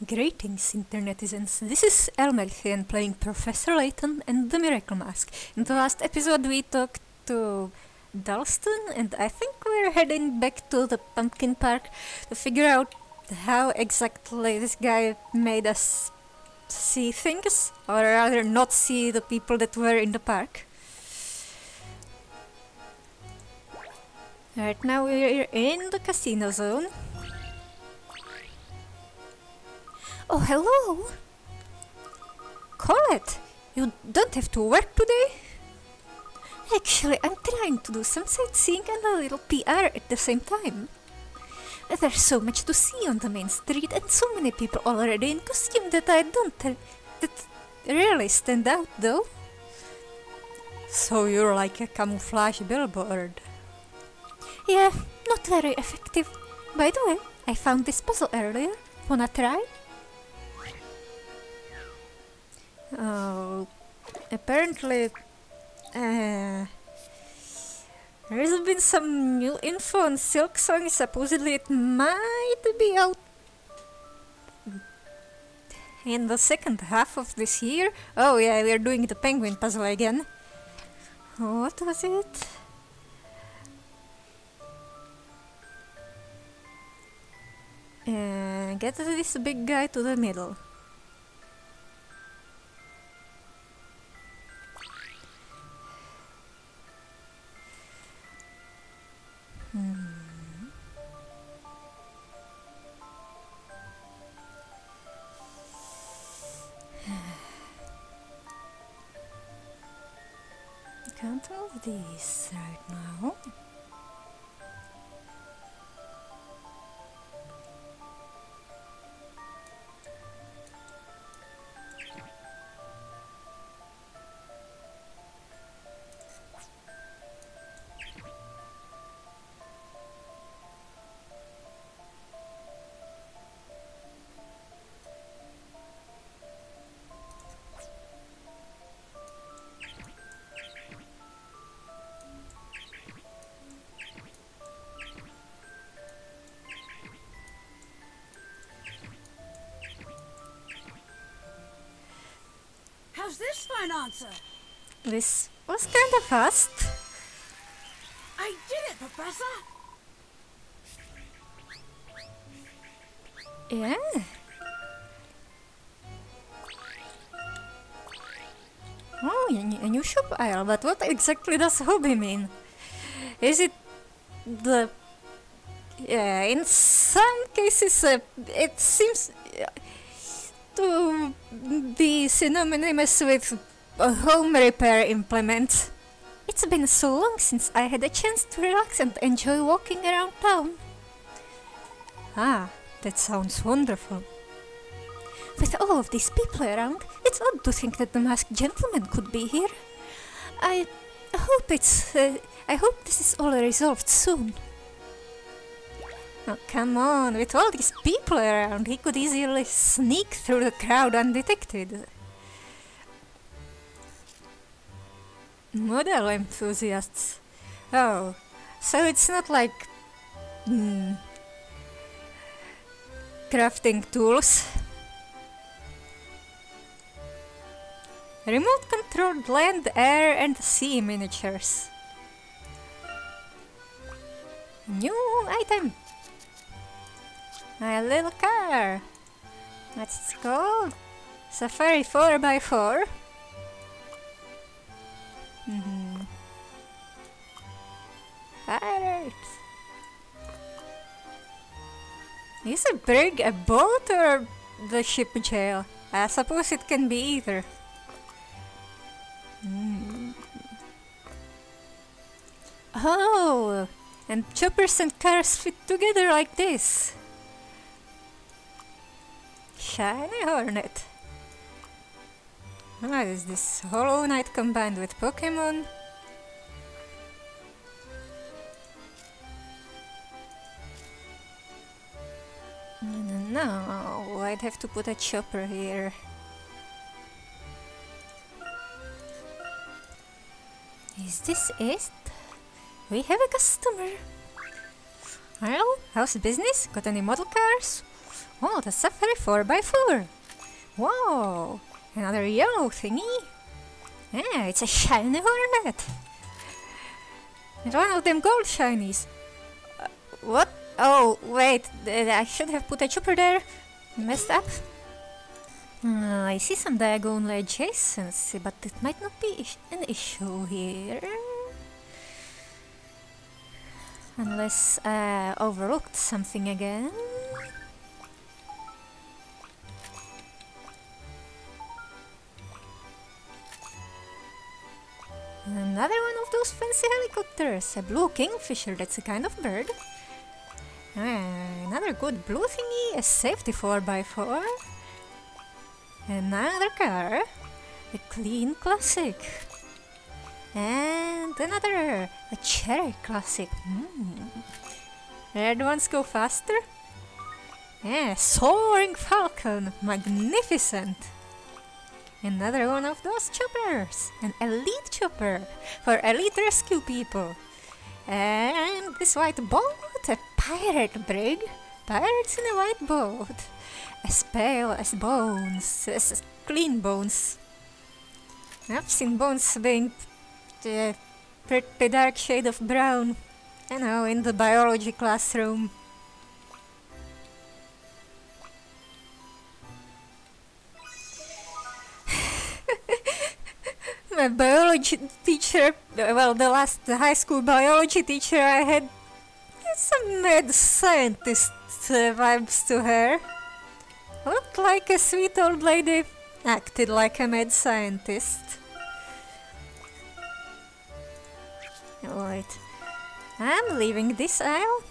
Greetings, internetizens. This is Elmerthien playing Professor Layton and the Miracle Mask. In the last episode we talked to Dalston, and I think we're heading back to the Pumpkin Park to figure out how exactly this guy made us see things, or rather not see the people that were in the park. Right now we're in the casino zone. Oh, hello! Colette, you don't have to work today? Actually, I'm trying to do some sightseeing and a little PR at the same time. There's so much to see on the main street and so many people already in costume that that really stand out though. So you're like a camouflage billboard. Yeah, not very effective. By the way, I found this puzzle earlier. Wanna try? Oh, apparently, there's been some new info on Silk Song. Supposedly it might be out in the second half of this year. Oh yeah, we're doing the penguin puzzle again. What was it? Get this big guy to the middle. Can't move these right now. How's this for an answer? This was kind of fast. I did it, Professor! Yeah. Oh, a new shop aisle, but what exactly does hobby mean? Is it the... Yeah, in some cases it seems to be synonymous with a home repair implement. It's been so long since I had a chance to relax and enjoy walking around town. Ah, that sounds wonderful. With all of these people around, it's odd to think that the masked gentleman could be here. I hope I hope this is all resolved soon. Oh, come on, with all these people around, he could easily sneak through the crowd undetected. Model enthusiasts. Oh, so it's not like... crafting tools. Remote-controlled land, air and sea miniatures. New item. My little car. What's it called? Safari 4x4. Pirates. Is a brig a boat or the ship jail? I suppose it can be either. Oh, and choppers and cars fit together like this. Shiny Hornet. What is this? Hollow Knight combined with Pokemon? No, I'd have to put a chopper here. Is this it? We have a customer. Hello, how's business? Got any model cars? Oh, the Safari 4x4! Whoa! Another yellow thingy! Yeah, it's a shiny hornet! And one of them gold shinies! What? Oh, wait, I should have put a chopper there. Messed up. I see some diagonal adjacency, but it might not be an issue here. Unless I overlooked something again. Another one of those fancy helicopters. A blue kingfisher, that's a kind of bird. Another good blue thingy, a safety 4x4. Another car, a clean classic. And another, a cherry classic. Red ones go faster. Yeah, soaring falcon, magnificent. Another one of those choppers, an elite chopper for elite rescue people. And this white boat, a pirate brig, pirates in a white boat, as pale as bones, as clean bones. I've seen bones being a pretty dark shade of brown, you know, in the biology classroom. My biology teacher, well, the high school biology teacher I had some mad scientist vibes to her. Looked like a sweet old lady, acted like a mad scientist. Wait, I'm leaving this aisle.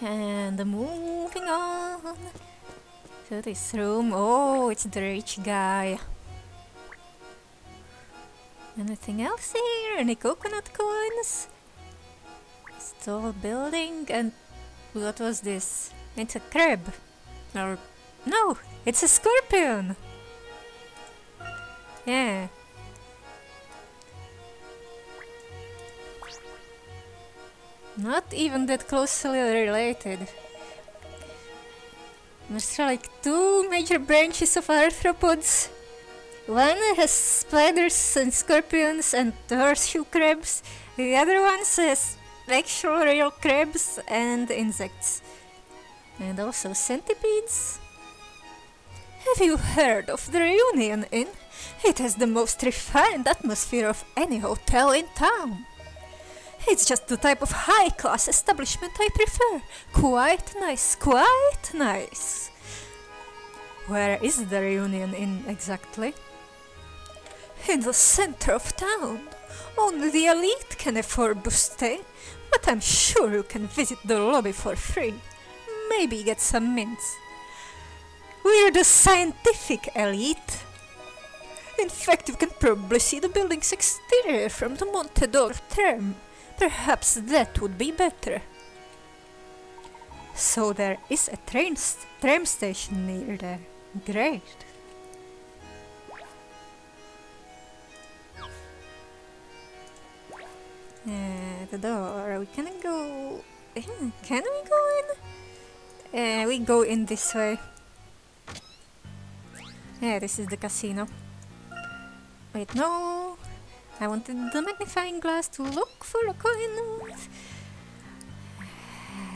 And moving on to this room. Oh, it's the rich guy. Anything else here? Any coconut coins? It's tall building, and what was this? It's a crab. Or no, it's a scorpion. Yeah. Not even that closely related. There's like two major branches of arthropods. One has spiders and scorpions and horseshoe crabs. The other one has actual real crabs and insects. And also centipedes. Have you heard of the Reunion Inn? It has the most refined atmosphere of any hotel in town. It's just the type of high-class establishment I prefer. Quite nice, quite nice. Where is the Reunion Inn exactly? In the center of town. Only the elite can afford to stay, but I'm sure you can visit the lobby for free. Maybe get some mints. We're the scientific elite. In fact, you can probably see the building's exterior from the Monte d'Or tram. Perhaps that would be better. So there is a tram station near there. Great. The door. We can go. Can we go in? We go in this way. Yeah, this is the casino. Wait, no. I wanted the magnifying glass to look for a coin.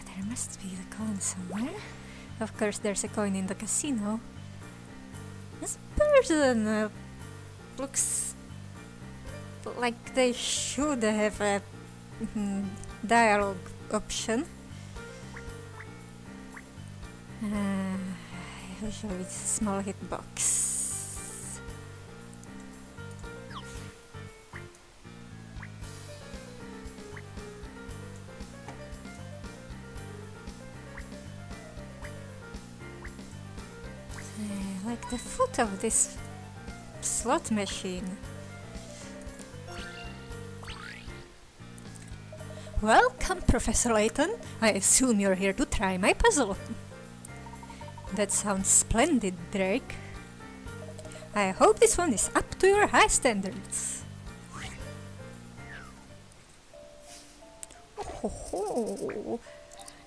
There must be the coin somewhere. Of course, there's a coin in the casino. This person looks like they should have a dialogue option. Usually it's a small hitbox. Like the foot of this slot machine. Welcome, Professor Layton. I assume you're here to try my puzzle. That sounds splendid, Drake. I hope this one is up to your high standards. ho ho.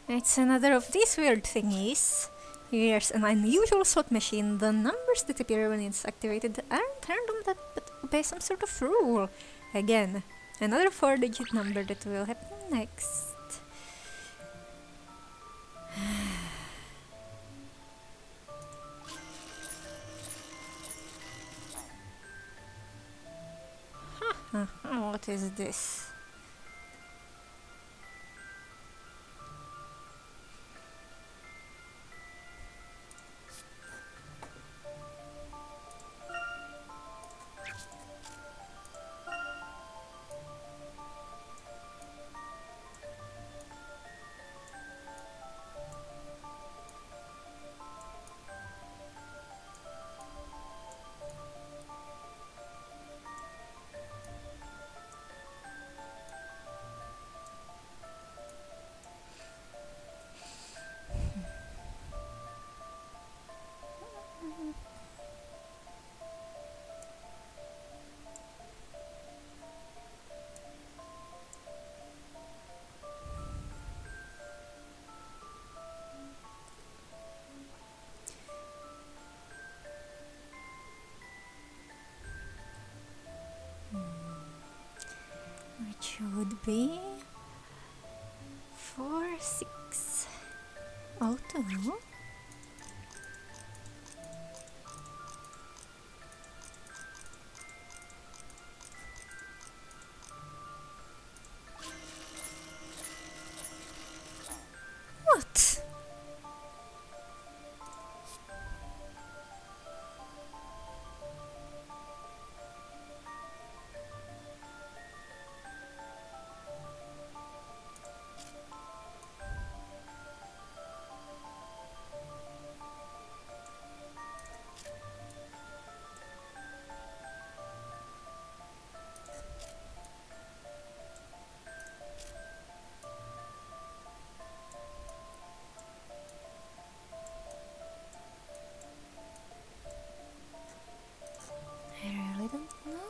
It's another of these weird thingies. Here's an unusual slot machine. The numbers that appear when it's activated aren't random but obey some sort of rule. Again, another 4-digit number that will happen next. What is this? Which would be 4602. What? I really don't know.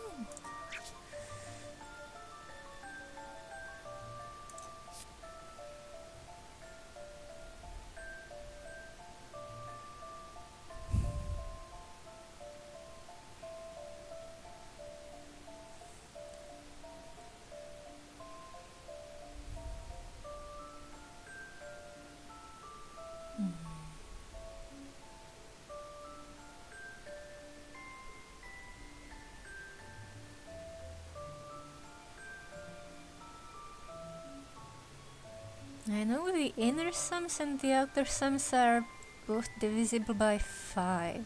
I know the inner sums and the outer sums are both divisible by 5.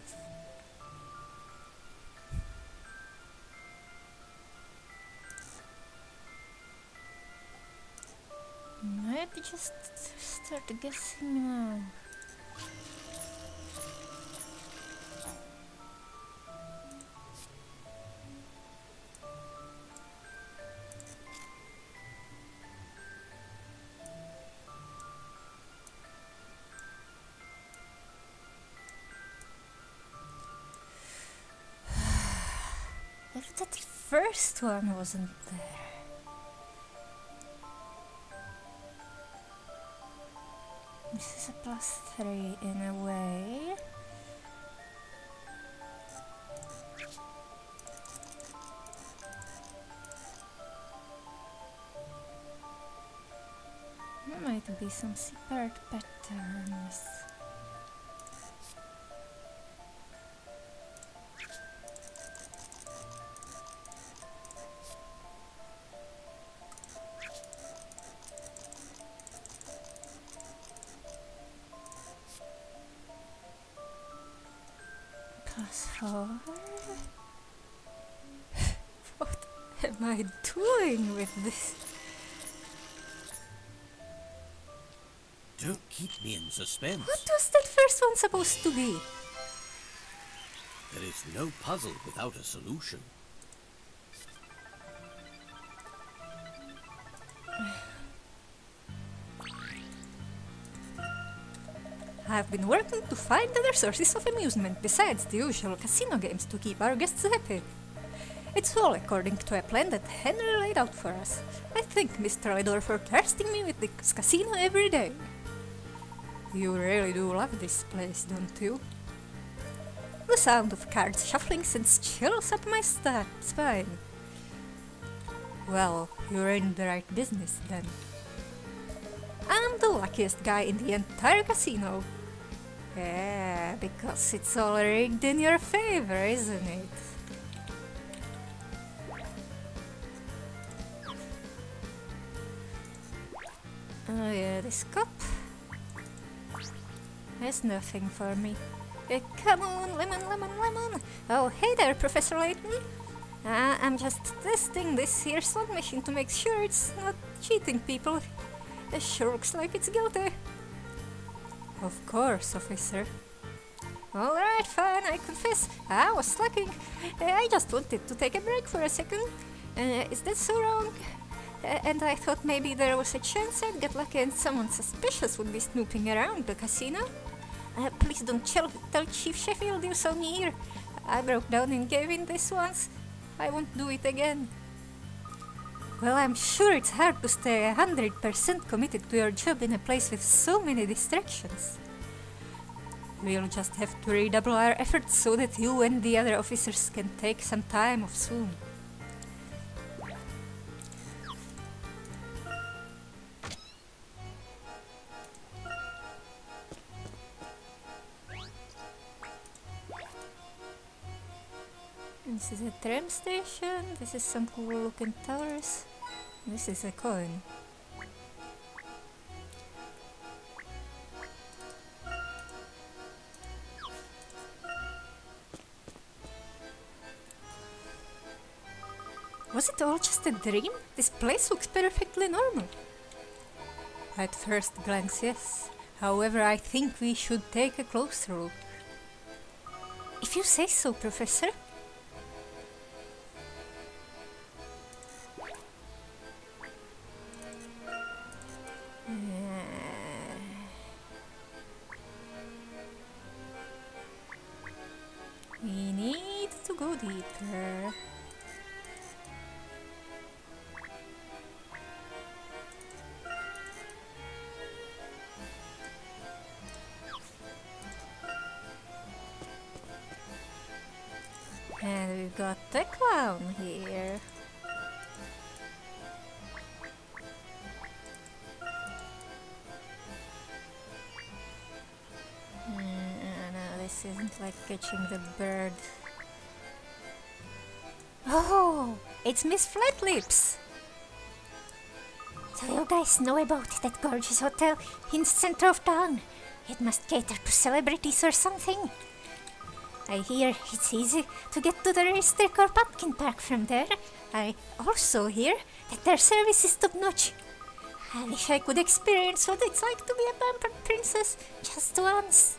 Might just start guessing now. If that first one wasn't there. This is a +3 in a way. There might be some separate patterns. +4. What am I doing with this? Don't keep me in suspense. What was that first one supposed to be? There is no puzzle without a solution. I've been working to find other sources of amusement besides the usual casino games to keep our guests happy. It's all according to a plan that Henry laid out for us. I thank Mr. Lidor for trusting me with this casino every day. You really do love this place, don't you? The sound of cards shuffling sends chills up my spine. Well, you're in the right business then. I'm the luckiest guy in the entire casino. Yeah, because it's all rigged in your favor, isn't it? Oh yeah, this cup has nothing for me. Come on, lemon, lemon, lemon! Oh, hey there, Professor Layton! I'm just testing this here slot machine to make sure it's not cheating people. It sure looks like it's guilty. Of course, officer. Alright, fine, I confess. I was slacking. I just wanted to take a break for a second. Is that so wrong? And I thought maybe there was a chance I'd get lucky and someone suspicious would be snooping around the casino. Please don't tell Chief Sheffield you saw me here. I broke down and gave in this once. I won't do it again. Well, I'm sure it's hard to stay 100% committed to your job in a place with so many distractions. We'll just have to redouble our efforts so that you and the other officers can take some time off soon. This is a tram station, this is some cool looking towers, this is a coin. Was it all just a dream? This place looks perfectly normal. At first glance, yes. However, I think we should take a closer look. If you say so, Professor. We need to go deeper. And we've got the clown here. This isn't like catching the bird. Oh, it's Miss Flatlips! So you guys know about that gorgeous hotel in the center of town? It must cater to celebrities or something. I hear it's easy to get to the racetrack or pumpkin park from there. I also hear that their service is top-notch. I wish I could experience what it's like to be a pampered princess just once.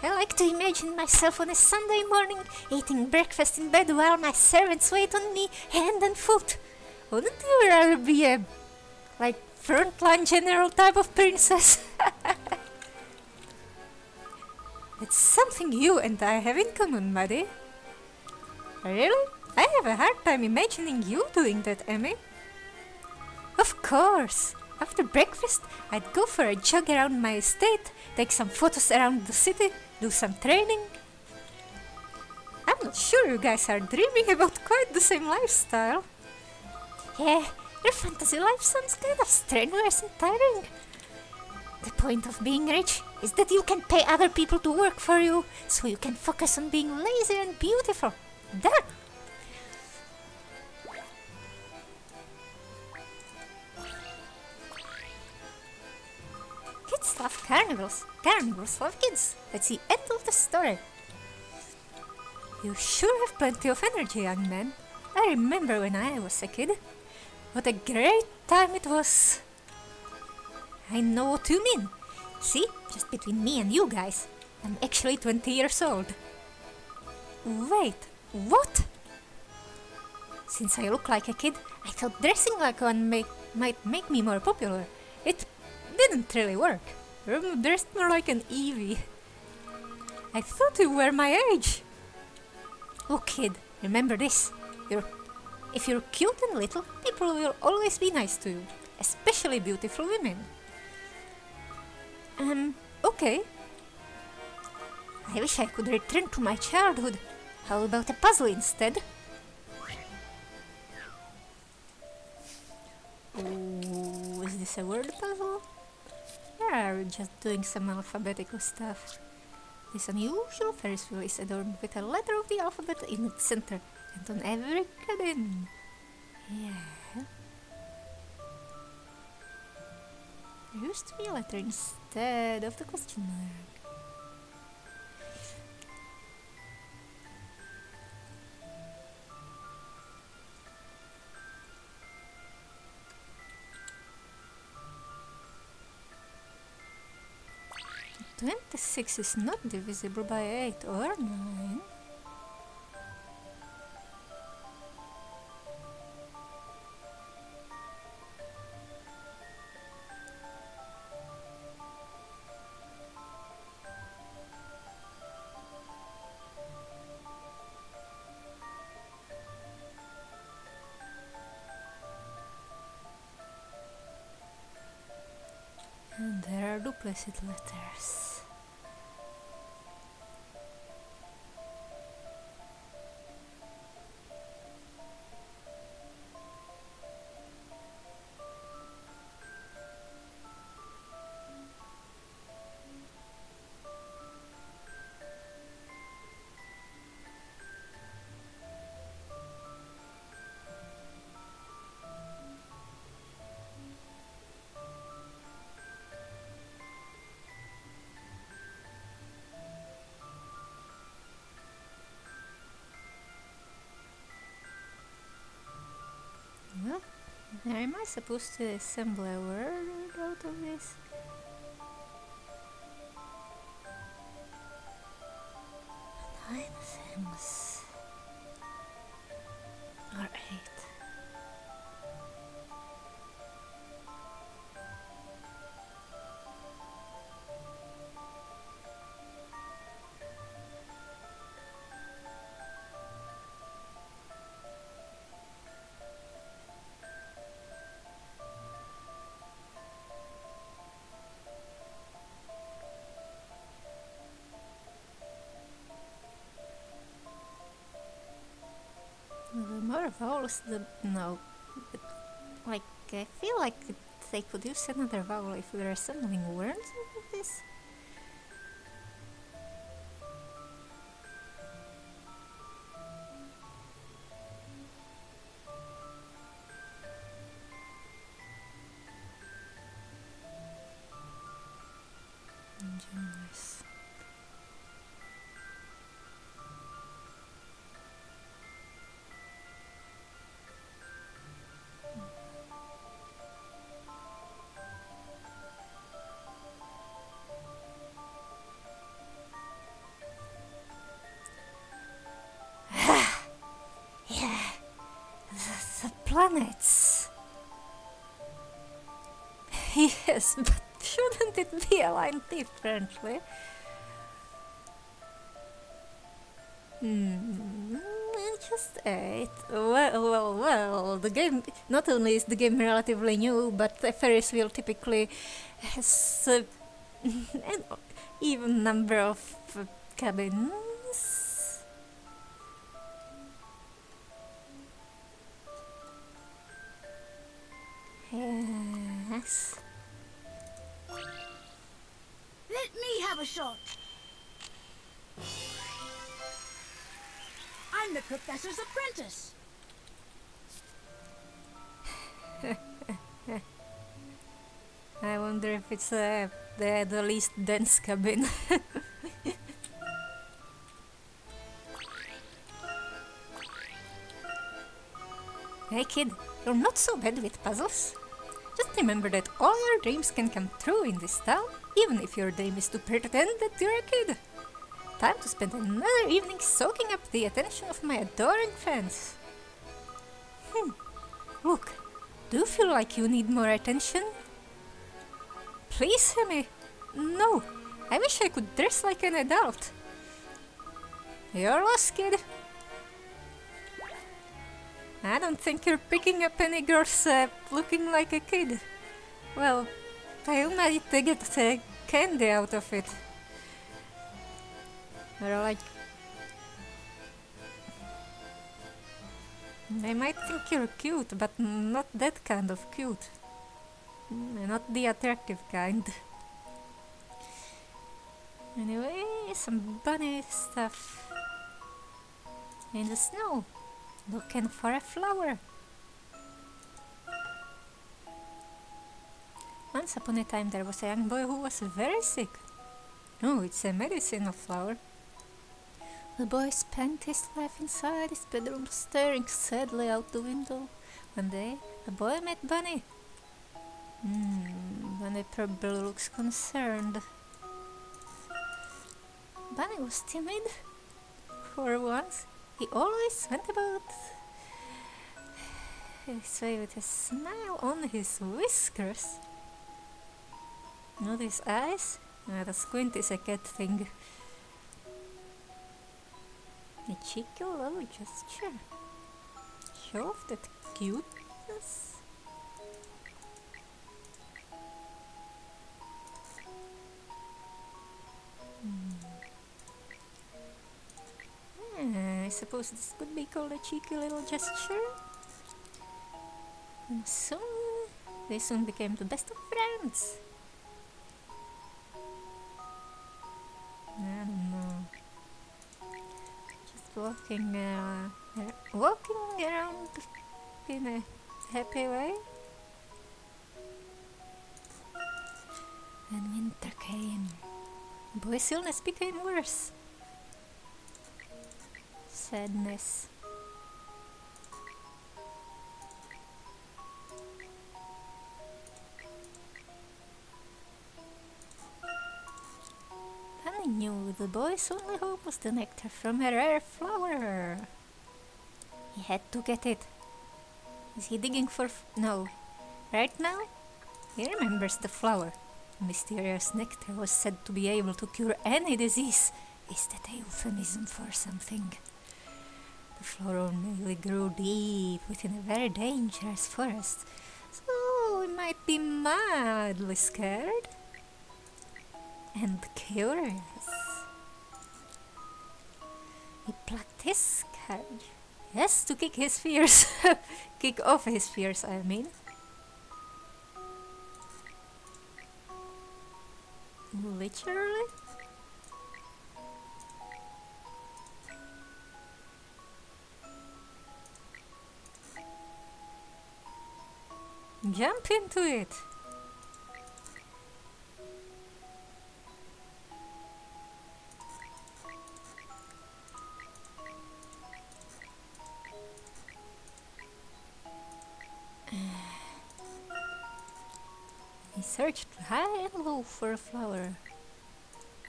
I like to imagine myself on a Sunday morning eating breakfast in bed while my servants wait on me hand and foot. Wouldn't you rather be a, like, frontline general type of princess? It's something you and I have in common, buddy. Really? I have a hard time imagining you doing that, Emmy. Of course! After breakfast, I'd go for a jog around my estate, take some photos around the city, do some training. I'm not sure you guys are dreaming about quite the same lifestyle. Yeah, your fantasy life sounds kind of strenuous and tiring. The point of being rich is that you can pay other people to work for you, so you can focus on being lazy and beautiful. There! Kids love carnivals. Carnivals love kids. That's the end of the story. You sure have plenty of energy, young man. I remember when I was a kid. What a great time it was. I know what you mean. See, just between me and you guys, I'm actually 20 years old. Wait, what? Since I look like a kid, I thought dressing like one might make me more popular. It didn't really work. I'm dressed more like an Eevee. I thought you were my age. Oh kid, Remember this. If you're cute and little, people will always be nice to you. Especially beautiful women. Okay. I wish I could return to my childhood. How about a puzzle instead? Oh, is this a word puzzle? Or just doing some alphabetical stuff? This unusual Ferris wheel is adorned with a letter of the alphabet in its center and on every cabin. Yeah. There used to be a letter instead of the question mark. "26 is not divisible by 8 or 9. And there are duplicate letters. Well, how am I supposed to assemble a word out of this? Nine things. Or 8. The more vowels, the no. But, like, I feel like they could use another vowel if we're assembling words out of this. Ingenious. The planets. Yes, but shouldn't it be aligned differently? Just 8. Well, the game, not only is the game relatively new, but the Ferris wheel typically has an even number of cabins. Yes. Let me have a shot. I'm the professor's apprentice. I wonder if it's the least dense cabin. Hey kid, you're not so bad with puzzles. Just remember that all your dreams can come true in this town, even if your dream is to pretend that you're a kid. Time to spend another evening soaking up the attention of my adoring fans. Look, do you feel like you need more attention? Please, Sammy. No, I wish I could dress like an adult. You're lost, kid. I don't think you're picking up any girls looking like a kid. Well, they might get candy out of it. They're like... They might think you're cute, but not that kind of cute. Not the attractive kind. Anyway, some bunny stuff. In the snow, looking for a flower. Once upon a time there was a young boy who was very sick. Oh, it's a medicinal flower. The boy spent his life inside his bedroom staring sadly out the window. One day, the boy met Bunny. Bunny probably looks concerned. Bunny was timid. For once, he always went about his way with a smile on his whiskers. Not his eyes? The squint is a cat thing. A cheeky little gesture. Show off that cuteness. I suppose this could be called a cheeky little gesture. And soon, they soon became the best of friends. I don't know. Just walking around in a happy way. And winter came. Boy's illness became worse. Sadness. Bunny knew the boy's only hope was the nectar from a rare flower. He had to get it. Is he digging for... No. Right now, he remembers the flower. The mysterious nectar was said to be able to cure any disease. Is that a euphemism for something? The flower only grew deep within a very dangerous forest, so he might be mildly scared and curious. He plucked his courage, yes, to kick his fears, kick off his fears, I mean. Literally? Jump into it! He searched high and low for a flower,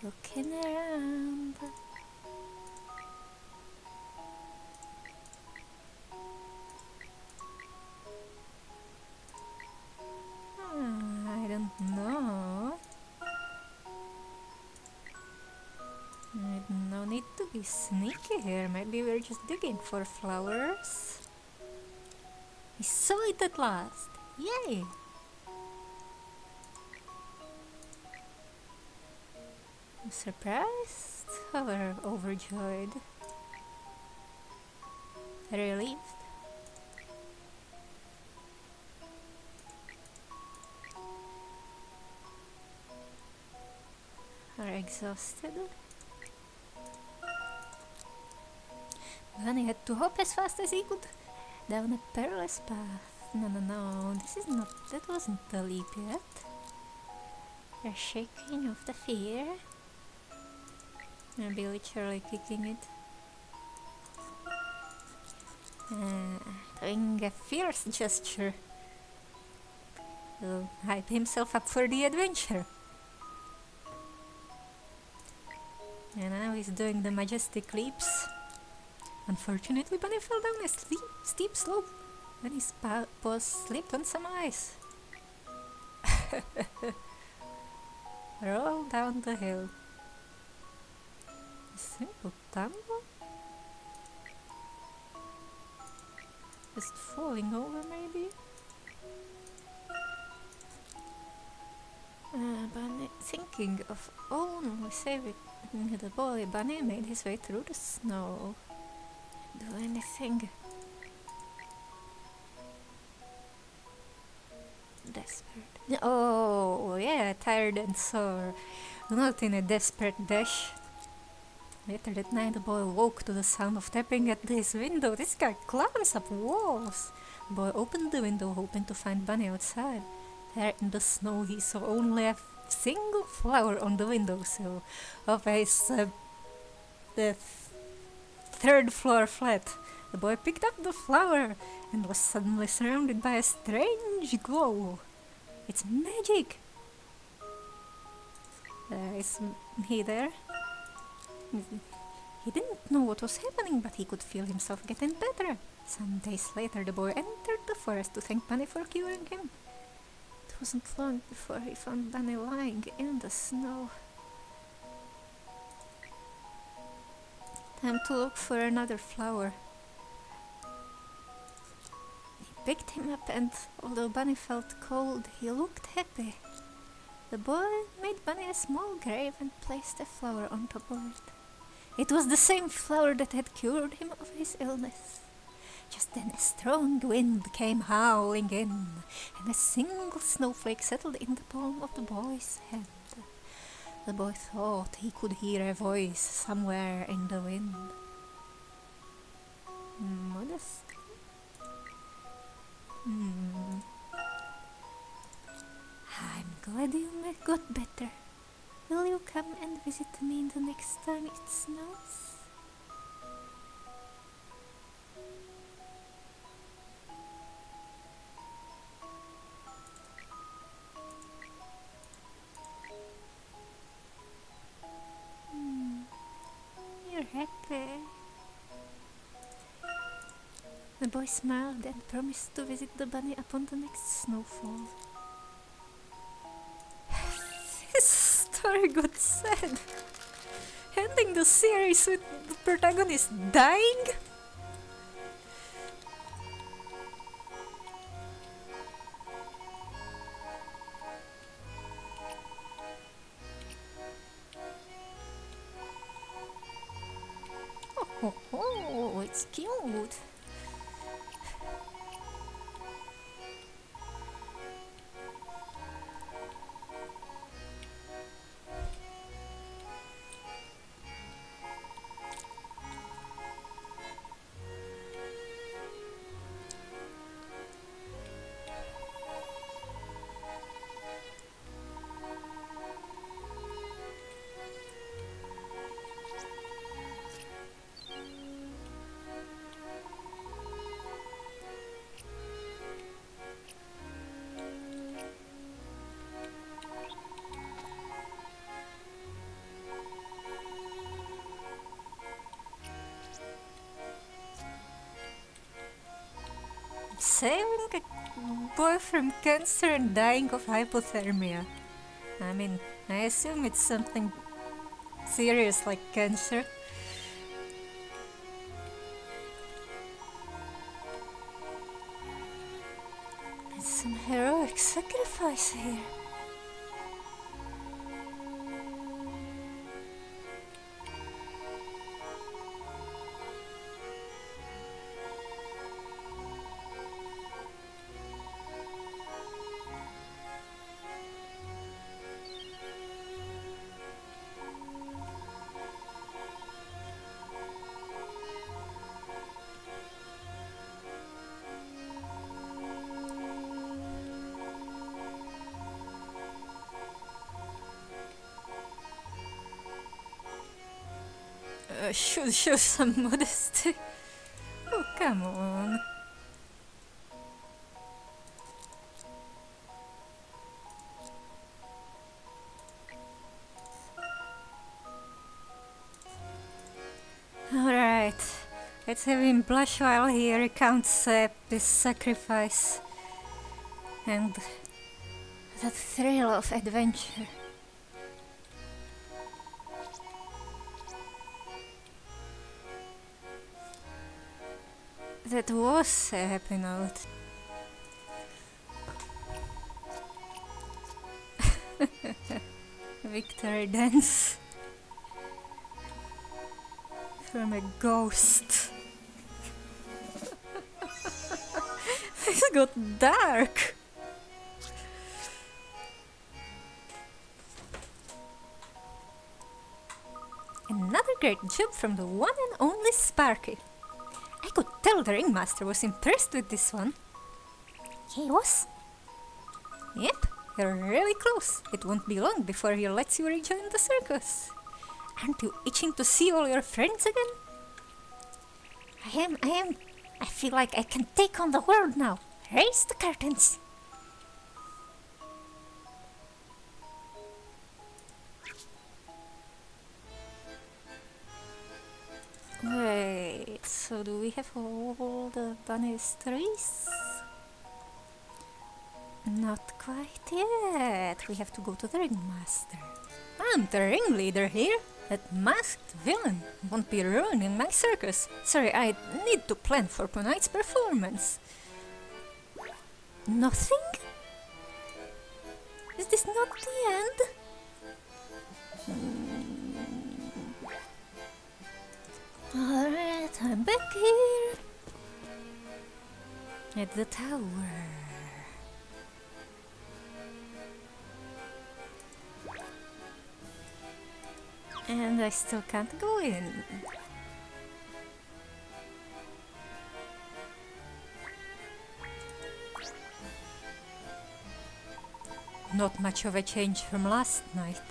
looking around. I don't know. No need to be sneaky here. Maybe we're just digging for flowers. We saw it at last! Yay! Surprised or overjoyed? Relieved? Or exhausted? Bunny had to hop as fast as he could down a perilous path. No, that wasn't the leap yet. A shaking of the fear. Maybe literally kicking it. Doing a fierce gesture. He'll hype himself up for the adventure. And now he's doing the majestic leaps. Unfortunately, Bunny fell down a steep slope when his paws slipped on some ice. Roll down the hill. A simple tumble? Just falling over, maybe? Bunny, thinking of only saving the boy, Bunny made his way through the snow. Do anything. Desperate. Oh, yeah, tired and sore. Not in a desperate dash. Later that night, the boy woke to the sound of tapping at his window. This guy climbs up walls. The boy opened the window, hoping to find Bunny outside. There in the snow, he saw only a single flower on the windowsill of the third floor flat. The boy picked up the flower and was suddenly surrounded by a strange glow. It's magic! Is he there? He didn't know what was happening, but he could feel himself getting better. Some days later, the boy entered the forest to thank Bunny for curing him. It wasn't long before he found Bunny lying in the snow. Time to look for another flower. He picked him up, and although Bunny felt cold, he looked happy. The boy made Bunny a small grave and placed a flower on top of it. It was the same flower that had cured him of his illness. Just then a strong wind came howling in, and a single snowflake settled in the palm of the boy's hand. The boy thought he could hear a voice somewhere in the wind. Modest. I'm glad you got better. Will you come and visit me the next time it snows? You're happy. The boy smiled and promised to visit the bunny upon the next snowfall. This story got sad. Ending the series with the protagonist dying? Oh, it's cute. Saving a boy from cancer and dying of hypothermia. I mean, I assume it's something serious like cancer. It's some heroic sacrifice here. Should show some modesty. Oh, come on. Alright, let's have him blush while he recounts this sacrifice and the thrill of adventure. That was a happy note. Victory dance from a ghost. This got dark. Another great job from the one and only Sparky. I could tell the ringmaster was impressed with this one. He was? Yep, you're really close. It won't be long before he lets you rejoin the circus. Aren't you itching to see all your friends again? I am. I feel like I can take on the world now. Raise the curtains. Wait, so do we have all the bunny's trees? Not quite yet. We have to go to the ringmaster. I'm the ringleader here. That masked villain won't be ruining my circus. Sorry, I need to plan for tonight's performance. Nothing? Is this not the end? Alright, I'm back here at the tower. And I still can't go in. Not much of a change from last night.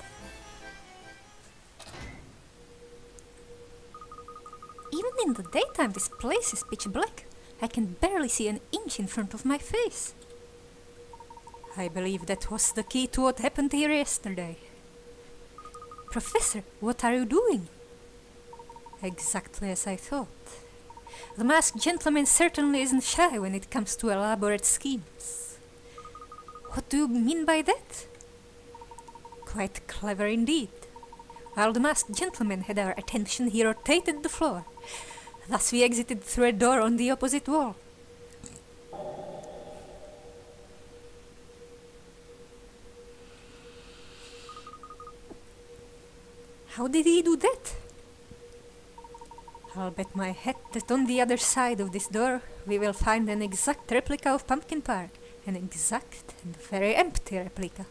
Even in the daytime, this place is pitch black. I can barely see an inch in front of my face. I believe that was the key to what happened here yesterday. Professor, what are you doing? Exactly as I thought. The masked gentleman certainly isn't shy when it comes to elaborate schemes. What do you mean by that? Quite clever indeed. While the masked gentleman had our attention, he rotated the floor. Thus we exited through a door on the opposite wall. How did he do that? I'll bet my hat that on the other side of this door we will find an exact replica of Pumpkin Park. An exact and very empty replica.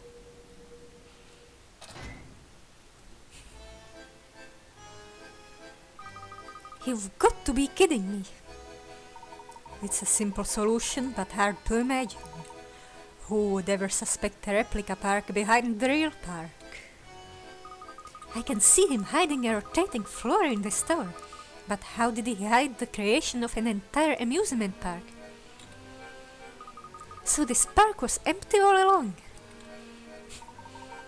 You've got to be kidding me. It's a simple solution, but hard to imagine. Who would ever suspect a replica park behind the real park? I can see him hiding a rotating floor in this tower. But how did he hide the creation of an entire amusement park? So this park was empty all along.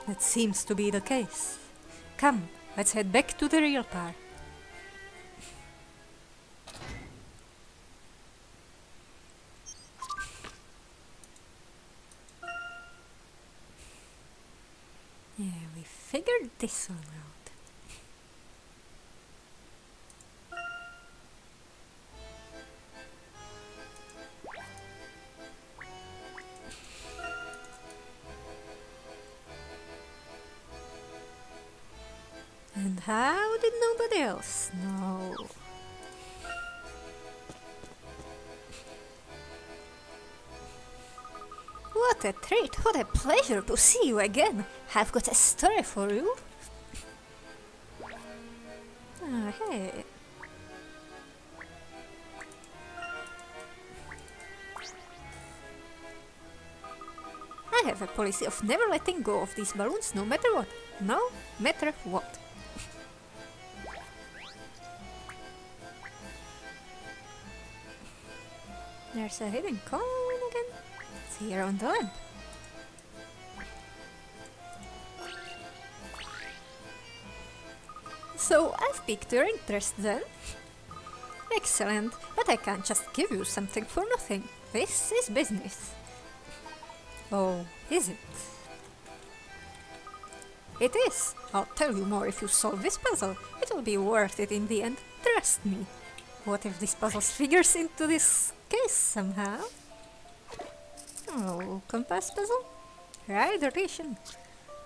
That seems to be the case. Come, let's head back to the real park. Yeah, we figured this one out. And how did nobody else know? What a treat, what a pleasure to see you again. I've got a story for you. Oh, hey. I have a policy of never letting go of these balloons no matter what. No matter what. There's a hidden coin again. It's here on the lamp. So I've piqued your interest then? Excellent, but I can't just give you something for nothing. This is business. Oh, is it? It is. I'll tell you more if you solve this puzzle. It'll be worth it in the end, trust me. What if this puzzle figures into this case somehow? Oh, compass puzzle? Ride rotation.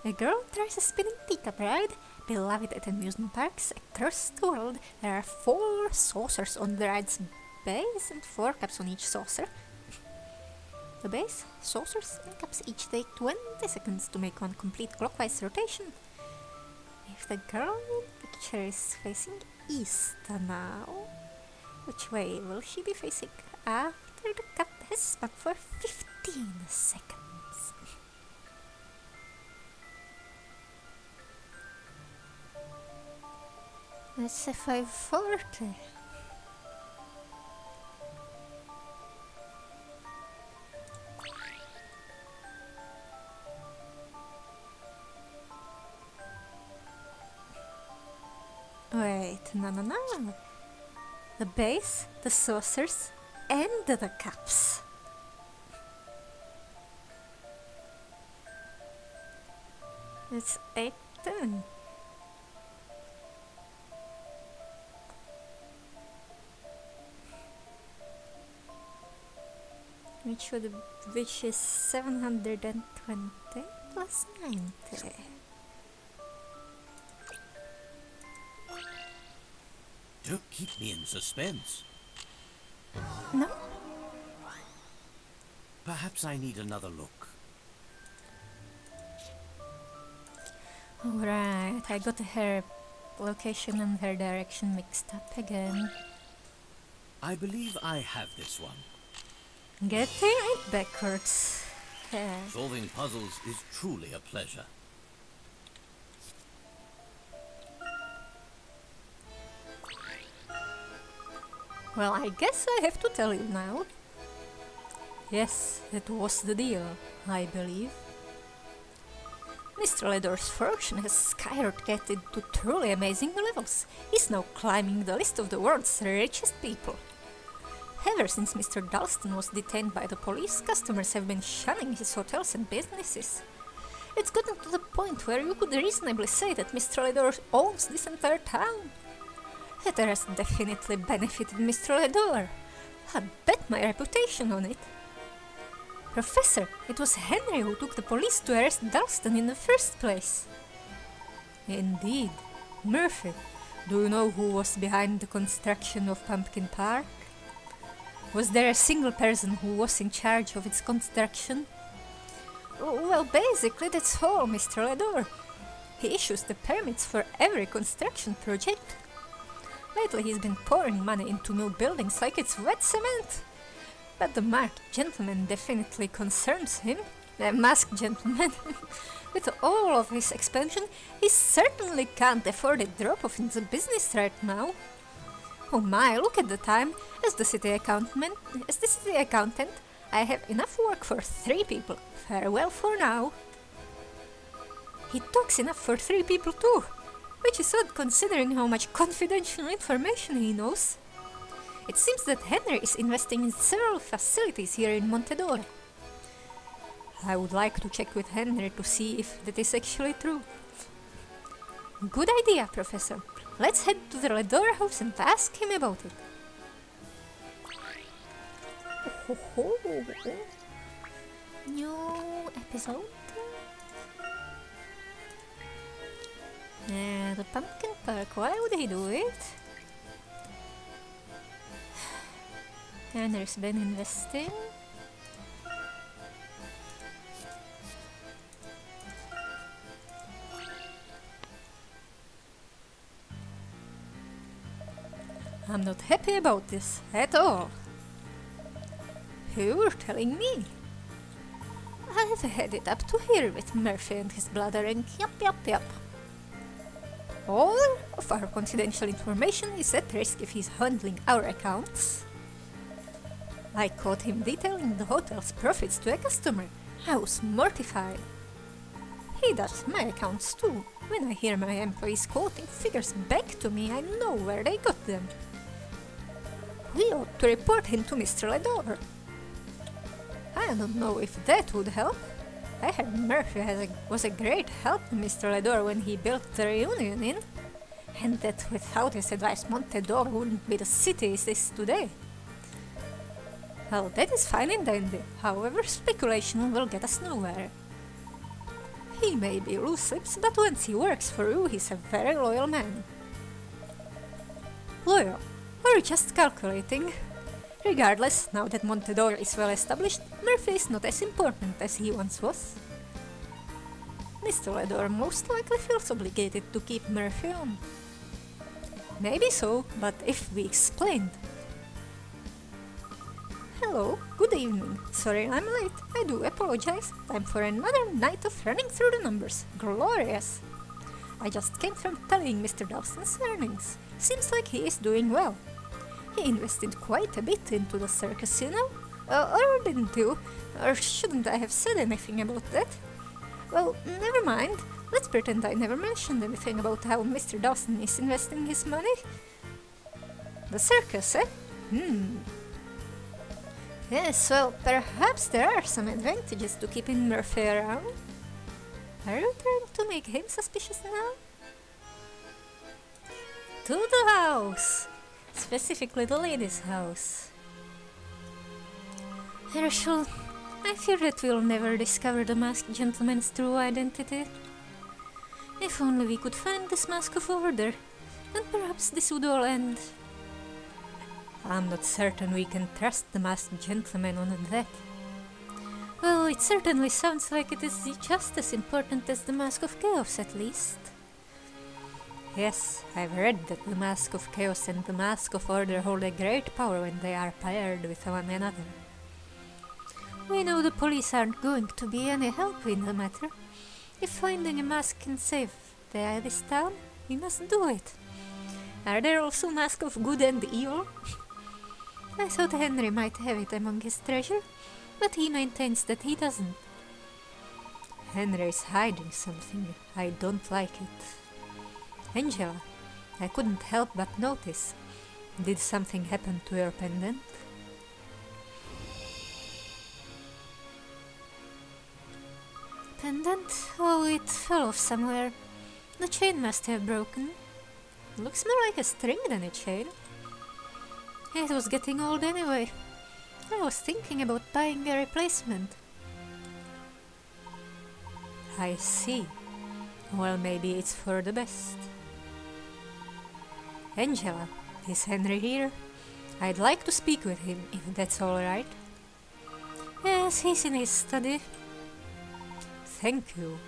A girl tries a spinning teacup ride, beloved at amusement parks across the world. There are 4 saucers on the ride's base and 4 cups on each saucer. The base, saucers and cups each take 20 seconds to make one complete clockwise rotation. If the girl in the picture is facing east now, which way will she be facing after the cup has spun for 15 seconds? That's a 540. Wait, no. The base, the saucers, and the cups. It's 8-10. Which is 720 plus 90. Don't keep me in suspense. No? Perhaps I need another look. Alright, I got her location and her direction mixed up again. I believe I have this one. Getting it backwards. Solving puzzles is truly a pleasure. Well, I guess I have to tell you now. Yes, that was the deal, I believe. Mr. Ledor's fortune has skyrocketed to truly amazing levels. He's now climbing the list of the world's richest people. Ever since Mr. Dalston was detained by the police, customers have been shunning his hotels and businesses. It's gotten to the point where you could reasonably say that Mr. Ledor owns this entire town. That has definitely benefited Mr. Ledor. I'd bet my reputation on it. Professor, it was Henry who took the police to arrest Dalston in the first place. Indeed. Murphy, do you know who was behind the construction of Pumpkin Park? Was there a single person who was in charge of its construction? Well, basically that's all, Mr. Ledor. He issues the permits for every construction project. Lately he's been pouring money into new buildings like it's wet cement. But the marked gentleman definitely concerns him. A masked gentleman. With all of his expansion, he certainly can't afford a drop-off in the business right now. Oh my, look at the time. As the city accountant, I have enough work for 3 people. Farewell for now. He talks enough for 3 people too, which is odd considering how much confidential information he knows. It seems that Henry is investing in several facilities here in Montedor. I would like to check with Henry to see if that is actually true. Good idea, Professor. Let's head to the Ledor house and ask him about it. New episode? The Pumpkin Park, why would he do it? Henry's been investing. I'm not happy about this at all. You're telling me? I've had it up to here with Murphy and his blathering yup. All of our confidential information is at risk if he's handling our accounts. I caught him detailing the hotel's profits to a customer. I was mortified. He does my accounts too. When I hear my employees quoting figures back to me, I know where they got them. We ought to report him to Mr. Ledor. I don't know if that would help. I heard Murphy was a great help to Mr. Ledor when he built the reunion inn. and that without his advice Montedor wouldn't be the city it is today. Well, that is fine and dandy, however speculation will get us nowhere. He may be loose lips, but once he works for you, he's a very loyal man. Loyal, or just calculating. Regardless, now that Montedor is well established, Murphy is not as important as he once was. Mr. Ledor most likely feels obligated to keep Murphy on. Maybe so, but if we explained. Hello, good evening. Sorry I'm late. I do apologize. Time for another night of running through the numbers. Glorious! I just came from telling Mr. Dawson's earnings. Seems like he is doing well. He invested quite a bit into the circus, you know? Or didn't you? Or shouldn't I have said anything about that? Well, never mind. Let's pretend I never mentioned anything about how Mr. Dawson is investing his money. The circus, eh? Yes, well, perhaps there are some advantages to keeping Murphy around. Are you trying to make him suspicious now? To the house! Specifically the lady's house. Herschel, I fear that we'll never discover the masked gentleman's true identity. If only we could find this mask of order, then perhaps this would all end. I'm not certain we can trust the masked gentleman on that. Well, it certainly sounds like it is just as important as the Mask of Chaos, at least. Yes, I've read that the Mask of Chaos and the Mask of Order hold a great power when they are paired with one another. We know the police aren't going to be any help in the matter. If finding a mask can save this town, we must do it. Are there also masks of good and evil? I thought Henry might have it among his treasure, but he maintains that he doesn't. Henry is hiding something. I don't like it. Angela, I couldn't help but notice. Did something happen to your pendant? Pendant? Oh, it fell off somewhere. The chain must have broken. Looks more like a string than a chain. It was getting old anyway. I was thinking about buying a replacement. I see. Well, maybe it's for the best. Angela, is Henry here? I'd like to speak with him, if that's alright. Yes, he's in his study. Thank you.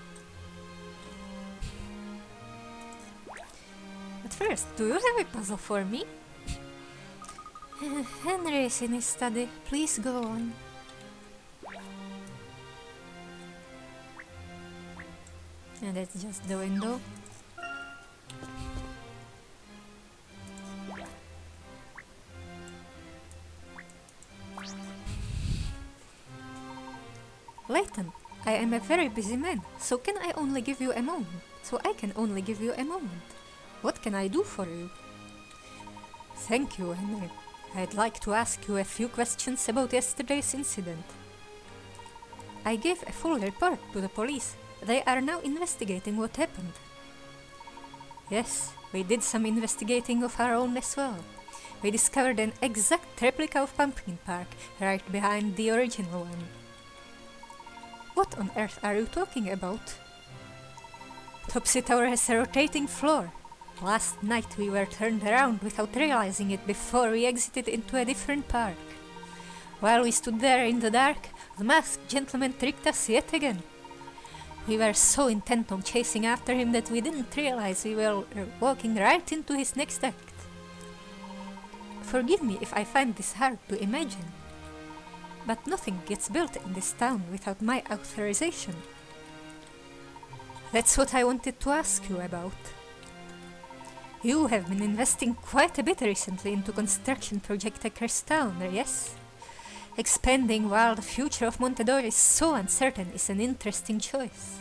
But first, do you have a puzzle for me? Henry is in his study. Please go on. And that's just the window. Layton, I am a very busy man, so I can only give you a moment. What can I do for you? Thank you, Henry. I'd like to ask you a few questions about yesterday's incident. I gave a full report to the police. They are now investigating what happened. Yes, we did some investigating of our own as well. We discovered an exact replica of Pumpkin Park, right behind the original one. What on earth are you talking about? Topsy Tower has a rotating floor. Last night we were turned around without realizing it before we exited into a different park. While we stood there in the dark, the masked gentleman tricked us yet again. We were so intent on chasing after him that we didn't realize we were walking right into his next act. Forgive me if I find this hard to imagine, but nothing gets built in this town without my authorization. That's what I wanted to ask you about. You have been investing quite a bit recently into construction project across town, yes? Expanding while the future of Montedor is so uncertain is an interesting choice.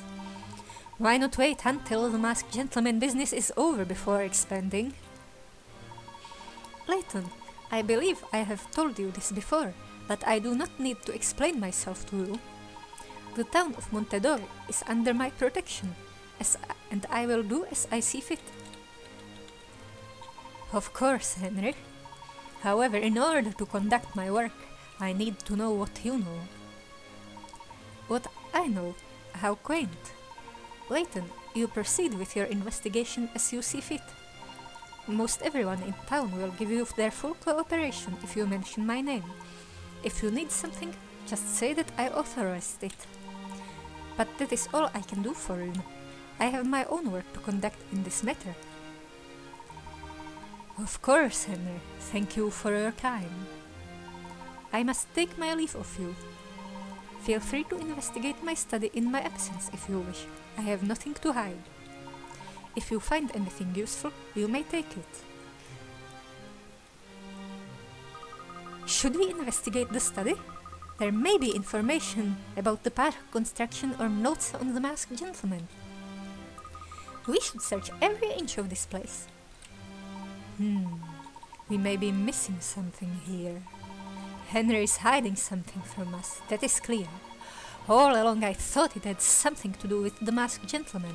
Why not wait until the masked gentleman business is over before expanding? Layton, I believe I have told you this before, but I do not need to explain myself to you. The town of Montedor is under my protection, and I will do as I see fit. Of course, Henry. However, in order to conduct my work, I need to know what you know. What I know. How quaint. Layton, you proceed with your investigation as you see fit. Most everyone in town will give you their full cooperation if you mention my name. If you need something, just say that I authorized it. But that is all I can do for you. I have my own work to conduct in this matter. Of course, Henry. Thank you for your time. I must take my leave of you. Feel free to investigate my study in my absence if you wish. I have nothing to hide. If you find anything useful, you may take it. Should we investigate the study? There may be information about the park construction or notes on the masked gentleman. We should search every inch of this place. We may be missing something here. Henry is hiding something from us, that is clear. All along I thought it had something to do with the masked gentleman.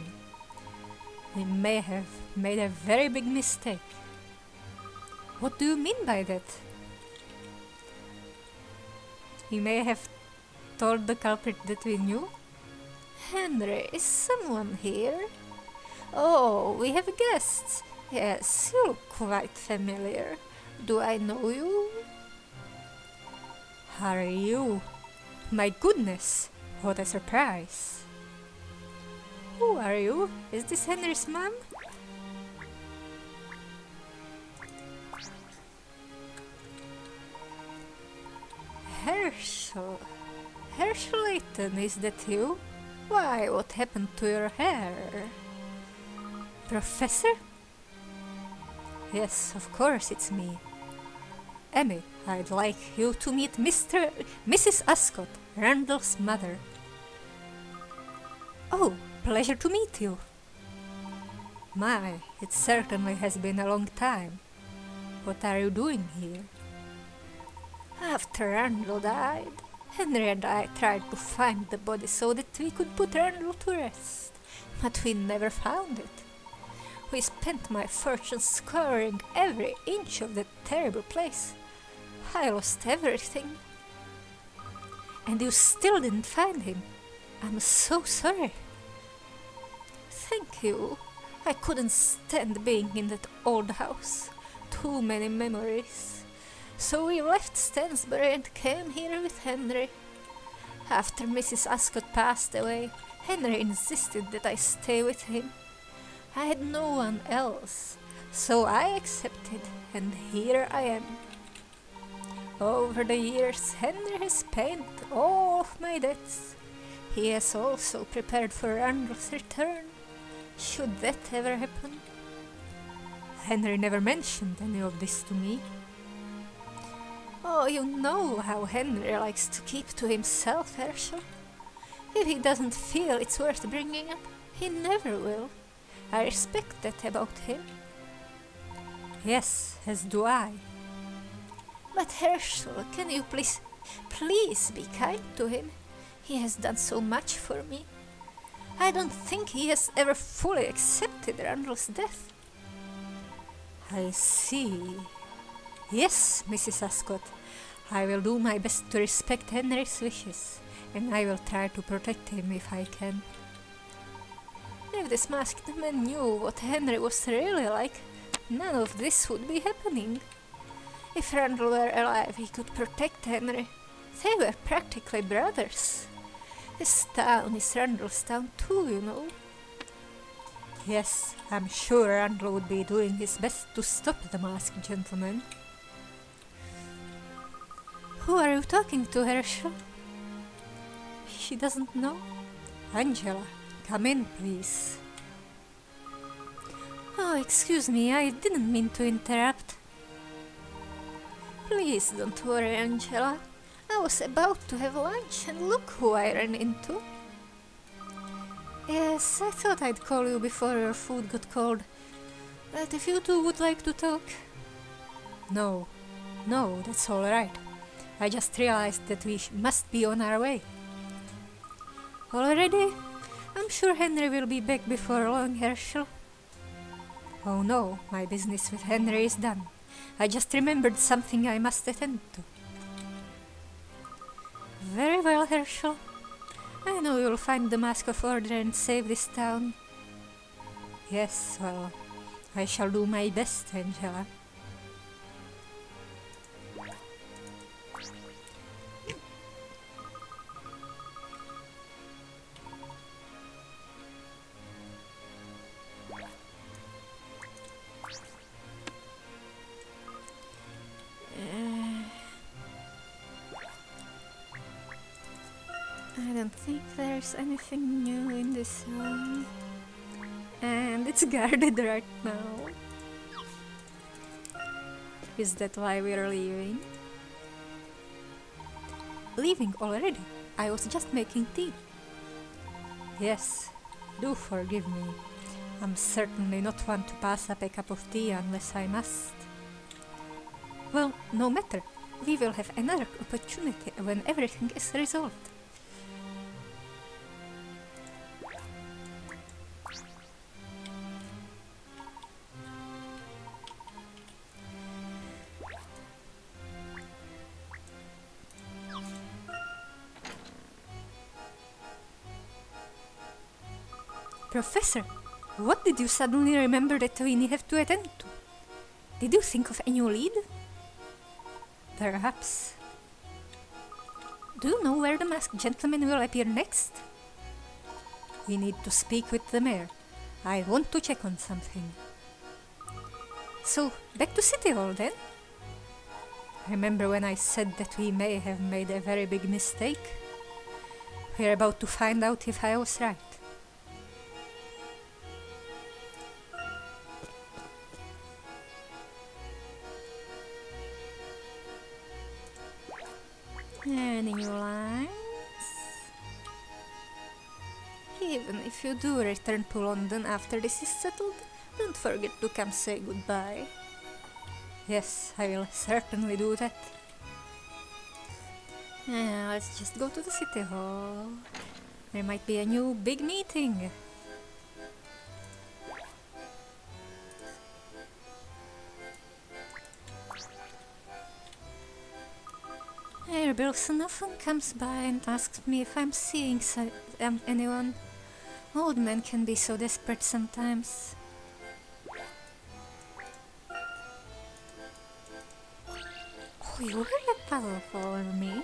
We may have made a very big mistake. What do you mean by that? He may have told the culprit that we knew? Henry, is someone here? Oh, we have guests. Yes, you look quite familiar. Do I know you? Are you? My goodness, what a surprise. Who are you? Is this Henry's mom? Herschel. Herschel Layton, is that you? Why, what happened to your hair? Professor? Yes, of course it's me. Emmy, I'd like you to meet Mrs. Ascot, Randall's mother. Oh, pleasure to meet you. My, it certainly has been a long time. What are you doing here? After Randall died, Henry and I tried to find the body so that we could put Randall to rest, but we never found it. We spent my fortune scouring every inch of that terrible place. I lost everything. And you still didn't find him. I'm so sorry. Thank you. I couldn't stand being in that old house. Too many memories. So we left Stansbury and came here with Henry. After Mrs. Ascot passed away, Henry insisted that I stay with him. I had no one else, so I accepted, and here I am. Over the years, Henry has paid all of my debts. He has also prepared for Randall's return, should that ever happen. Henry never mentioned any of this to me. Oh, you know how Henry likes to keep to himself, Herschel. If he doesn't feel it's worth bringing up, he never will. I respect that about him. Yes, as do I. But Herschel, can you please be kind to him? He has done so much for me. I don't think he has ever fully accepted Randall's death. I see. Yes, Mrs. Ascot, I will do my best to respect Henry's wishes, and I will try to protect him if I can. If this masked man knew what Henry was really like, none of this would be happening. If Randall were alive, he could protect Henry. They were practically brothers. This town is Randall's town too, you know. Yes, I'm sure Randall would be doing his best to stop the masked gentleman. Who are you talking to, Herschel? She doesn't know? Angela, come in, please. Oh, excuse me, I didn't mean to interrupt. Please don't worry, Angela. I was about to have lunch and look who I ran into. Yes, I thought I'd call you before your food got cold. But if you two would like to talk... No, that's all right. I just realized that we must be on our way. Already? I'm sure Henry will be back before long, Herschel. Oh no, my business with Henry is done. I just remembered something I must attend to. Very well, Herschel. I know you'll find the Mask of Order and save this town. Yes, well, I shall do my best, Angela. I don't think there's anything new in this one. And it's guarded right now. Is that why we're leaving? Leaving already? I was just making tea. Yes, do forgive me. I'm certainly not one to pass up a cup of tea unless I must. Well, no matter. We will have another opportunity when everything is resolved. Professor, what did you suddenly remember that we have to attend to? Did you think of a new lead? Perhaps. Do you know where the masked gentleman will appear next? We need to speak with the mayor. I want to check on something. So, back to City Hall then? Remember when I said that we may have made a very big mistake? We're about to find out if I was right. Any new lines? Even if you do return to London after this is settled, don't forget to come say goodbye. Yes, I will certainly do that. Let's just go to the City Hall. There might be a new big meeting. Mayor Bilson often comes by and asks me if I'm seeing anyone. Old men can be so desperate sometimes. Oh, you really powerful for me.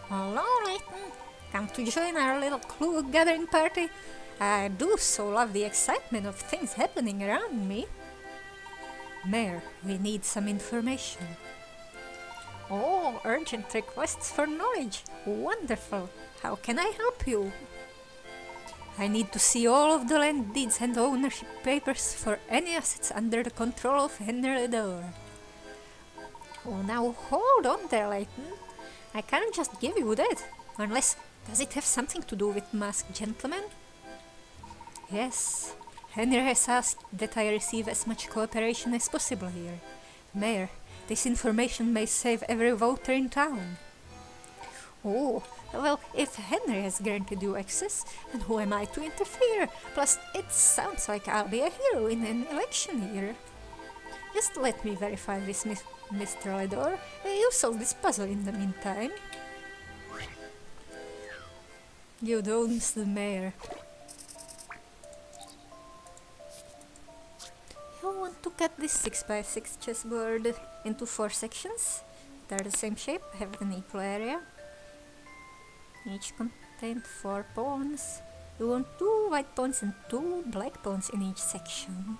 Hello, Layton. Come to join our little clue gathering party. I do so love the excitement of things happening around me. Mayor, we need some information. Oh, urgent requests for knowledge. Wonderful. How can I help you? I need to see all of the land deeds and ownership papers for any assets under the control of Henry Ledore. Oh, now hold on there, Layton. I can't just give you that. Unless, does it have something to do with masked gentlemen? Yes. Henry has asked that I receive as much cooperation as possible here. Mayor, this information may save every voter in town. Oh, well, if Henry has granted you access, then who am I to interfere? Plus, it sounds like I'll be a hero in an election year. Just let me verify this, Mr. Ledore. You solve this puzzle in the meantime. You don't, the mayor. You want to cut this 6x6 chessboard into 4 sections. They're the same shape, have an equal area. Each contained 4 pawns. You want 2 white pawns and 2 black pawns in each section.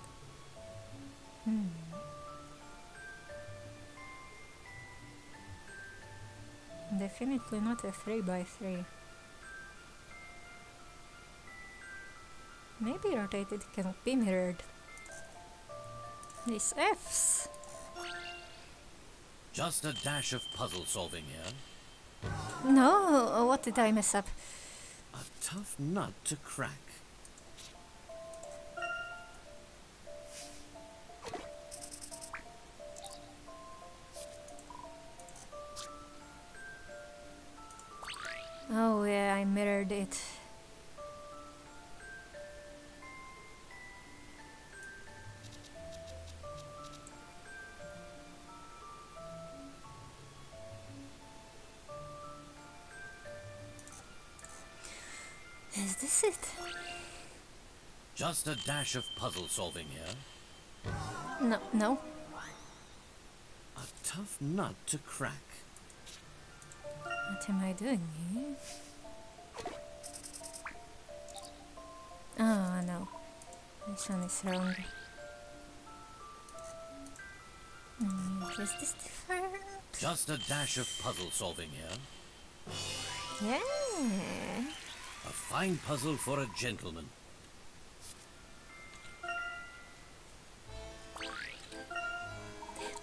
Definitely not a 3x3. Maybe rotated cannot be mirrored. These Fs. Just a dash of puzzle solving here. No, what did I mess up? A tough nut to crack. Oh yeah, I mirrored it. That's it. Just a dash of puzzle solving here. No. A tough nut to crack. What am I doing here? Oh no, this one is wrong. Is this different? Just a dash of puzzle solving here. Yeah. A fine puzzle for a gentleman.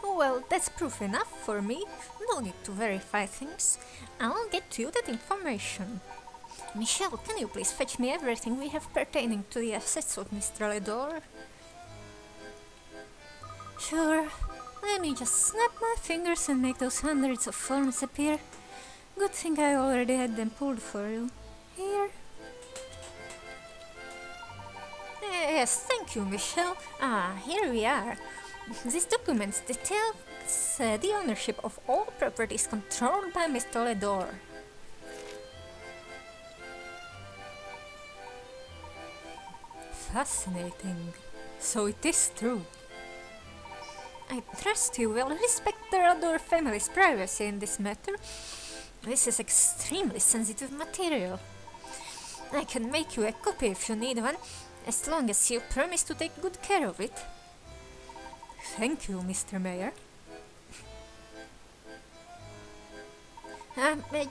Oh, well, that's proof enough for me. No need to verify things. I'll get you that information. Michelle, can you please fetch me everything we have pertaining to the assets of Mr. Ledore? Sure. Let me just snap my fingers and make those hundreds of forms appear. Good thing I already had them pulled for you. Here. Yes, thank you, Michelle. Here we are. These documents detail the ownership of all properties controlled by Mr. Ledore. Fascinating. So it is true. I trust you will respect the Ledore family's privacy in this matter. This is extremely sensitive material. I can make you a copy if you need one, as long as you promise to take good care of it. Thank you, Mr. Mayor.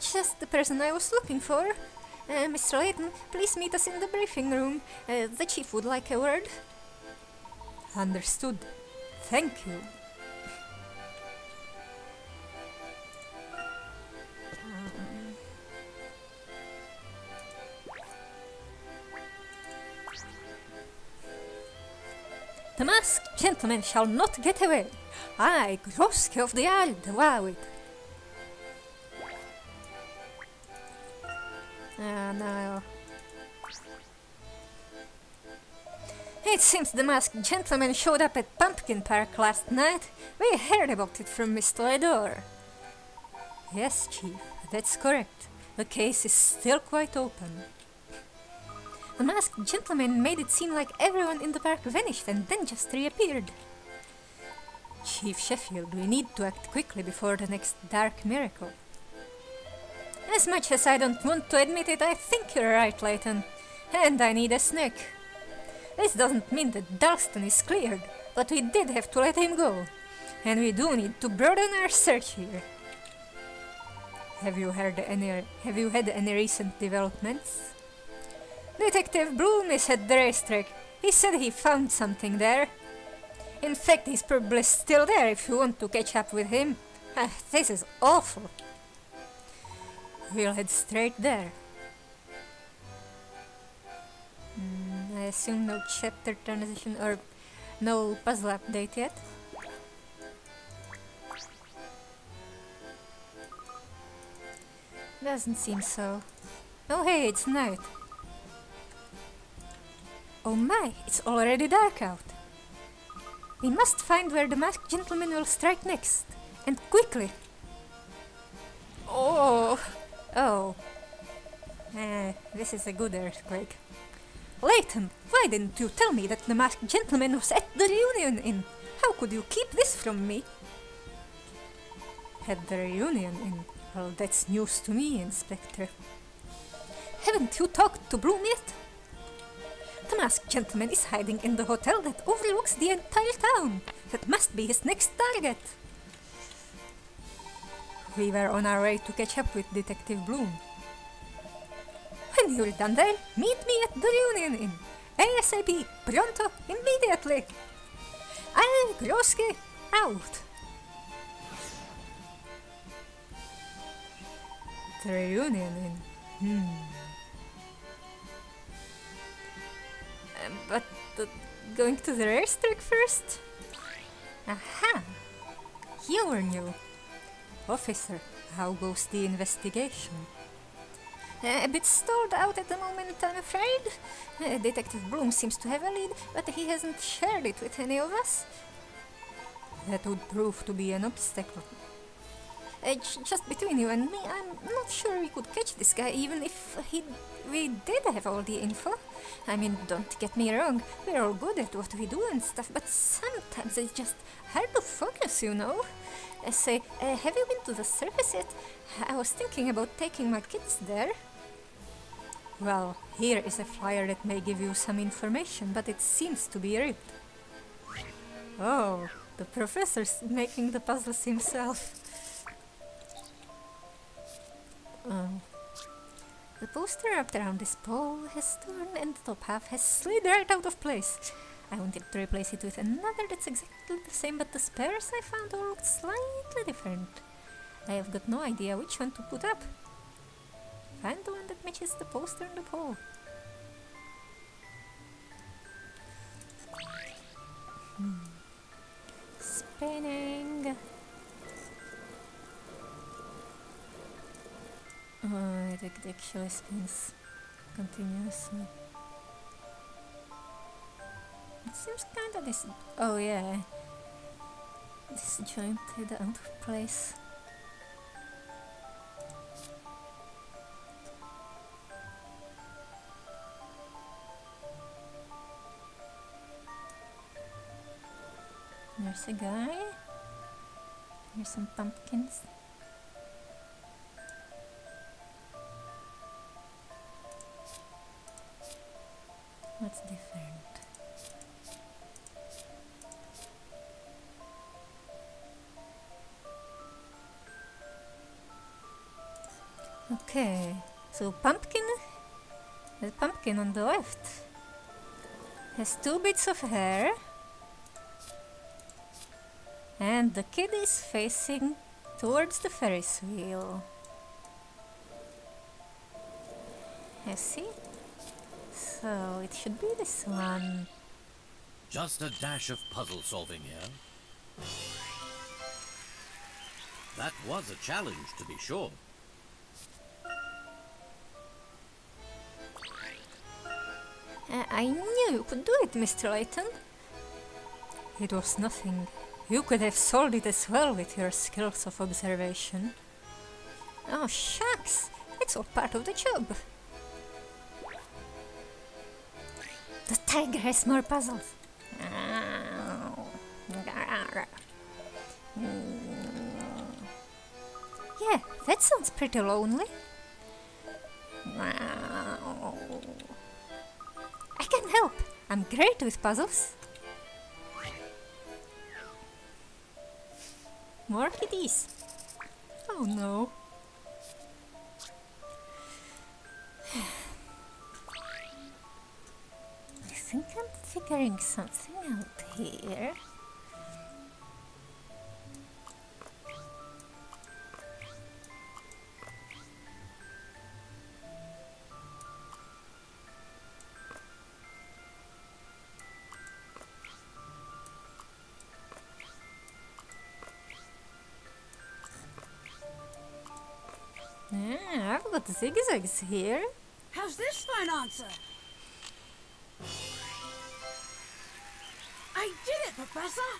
Just the person I was looking for. Mr. Layton, please meet us in the briefing room. The chief would like a word. Understood. Thank you. The masked gentleman shall not get away. I, Groske of the Ald, vow it. No. It seems the masked gentleman showed up at Pumpkin Park last night. We heard about it from Mr. Ledore. Yes, Chief, that's correct. The case is still quite open. The masked gentleman made it seem like everyone in the park vanished and then just reappeared. Chief Sheffield, we need to act quickly before the next dark miracle. As much as I don't want to admit it, I think you're right, Layton. And I need a snack. This doesn't mean that Dalston is cleared, but we did have to let him go. And we do need to broaden our search here. Have you had any recent developments? Detective Bloom is at the racetrack. He said he found something there. In fact, he's probably still there if you want to catch up with him. This is awful. We'll head straight there. I assume no chapter transition or no puzzle update yet. Doesn't seem so. Oh hey, it's night. Oh my, it's already dark out. We must find where the masked gentleman will strike next. And quickly. Oh. This is a good earthquake. Layton, why didn't you tell me that the masked gentleman was at the reunion inn? How could you keep this from me? At the reunion inn? Well, that's news to me, Inspector. Haven't you talked to Bloom yet? The masked gentleman is hiding in the hotel that overlooks the entire town. That must be his next target. We were on our way to catch up with Detective Bloom. When you're done there, meet me at the reunion inn. ASAP, pronto, immediately. I'm Groske, out. The reunion inn. But going to the racetrack first? Aha! You're new. Officer, how goes the investigation? A bit stalled out at the moment, I'm afraid. Detective Bloom seems to have a lead, but he hasn't shared it with any of us. That would prove to be an obstacle. just between you and me, I'm not sure we could catch this guy even if we did have all the info. I mean, don't get me wrong, we're all good at what we do and stuff, but sometimes it's just hard to focus, you know? Say, have you been to the circus yet? I was thinking about taking my kids there. Well, here is a flyer that may give you some information, but it seems to be ripped. Oh, the professor's making the puzzles himself. Oh. The poster wrapped around this pole has torn and the top half has slid right out of place. I wanted to replace it with another that's exactly the same, but the spares I found all looked slightly different. I have got no idea which one to put up. Find the one that matches the poster on the pole. Spinning. Oh, it actually spins continuously. It seems kinda this. Oh yeah, disjointed out of place. There's a guy. Here's some pumpkins. What's different? Okay, so the pumpkin on the left has 2 bits of hair, and the kid is facing towards the Ferris wheel. I see. So it should be this one. Just a dash of puzzle solving here. That was a challenge, to be sure. I knew you could do it, Mr. Layton. It was nothing. You could have solved it as well with your skills of observation. Oh, shucks! It's all part of the job. The tiger has more puzzles. Yeah, that sounds pretty lonely. I can help. I'm great with puzzles. More kitties. Oh no. I think I'm figuring something out here. Yeah, I've got zigzags here. How's this for an answer? I did it, Professor!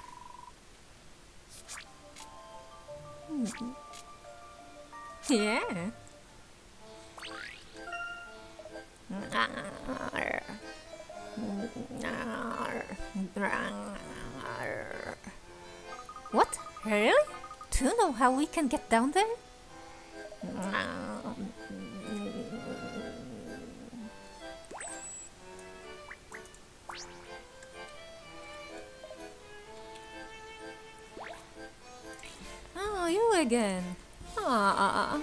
Yeah. What? Really? Do you know how we can get down there? Oh, you again. Ah,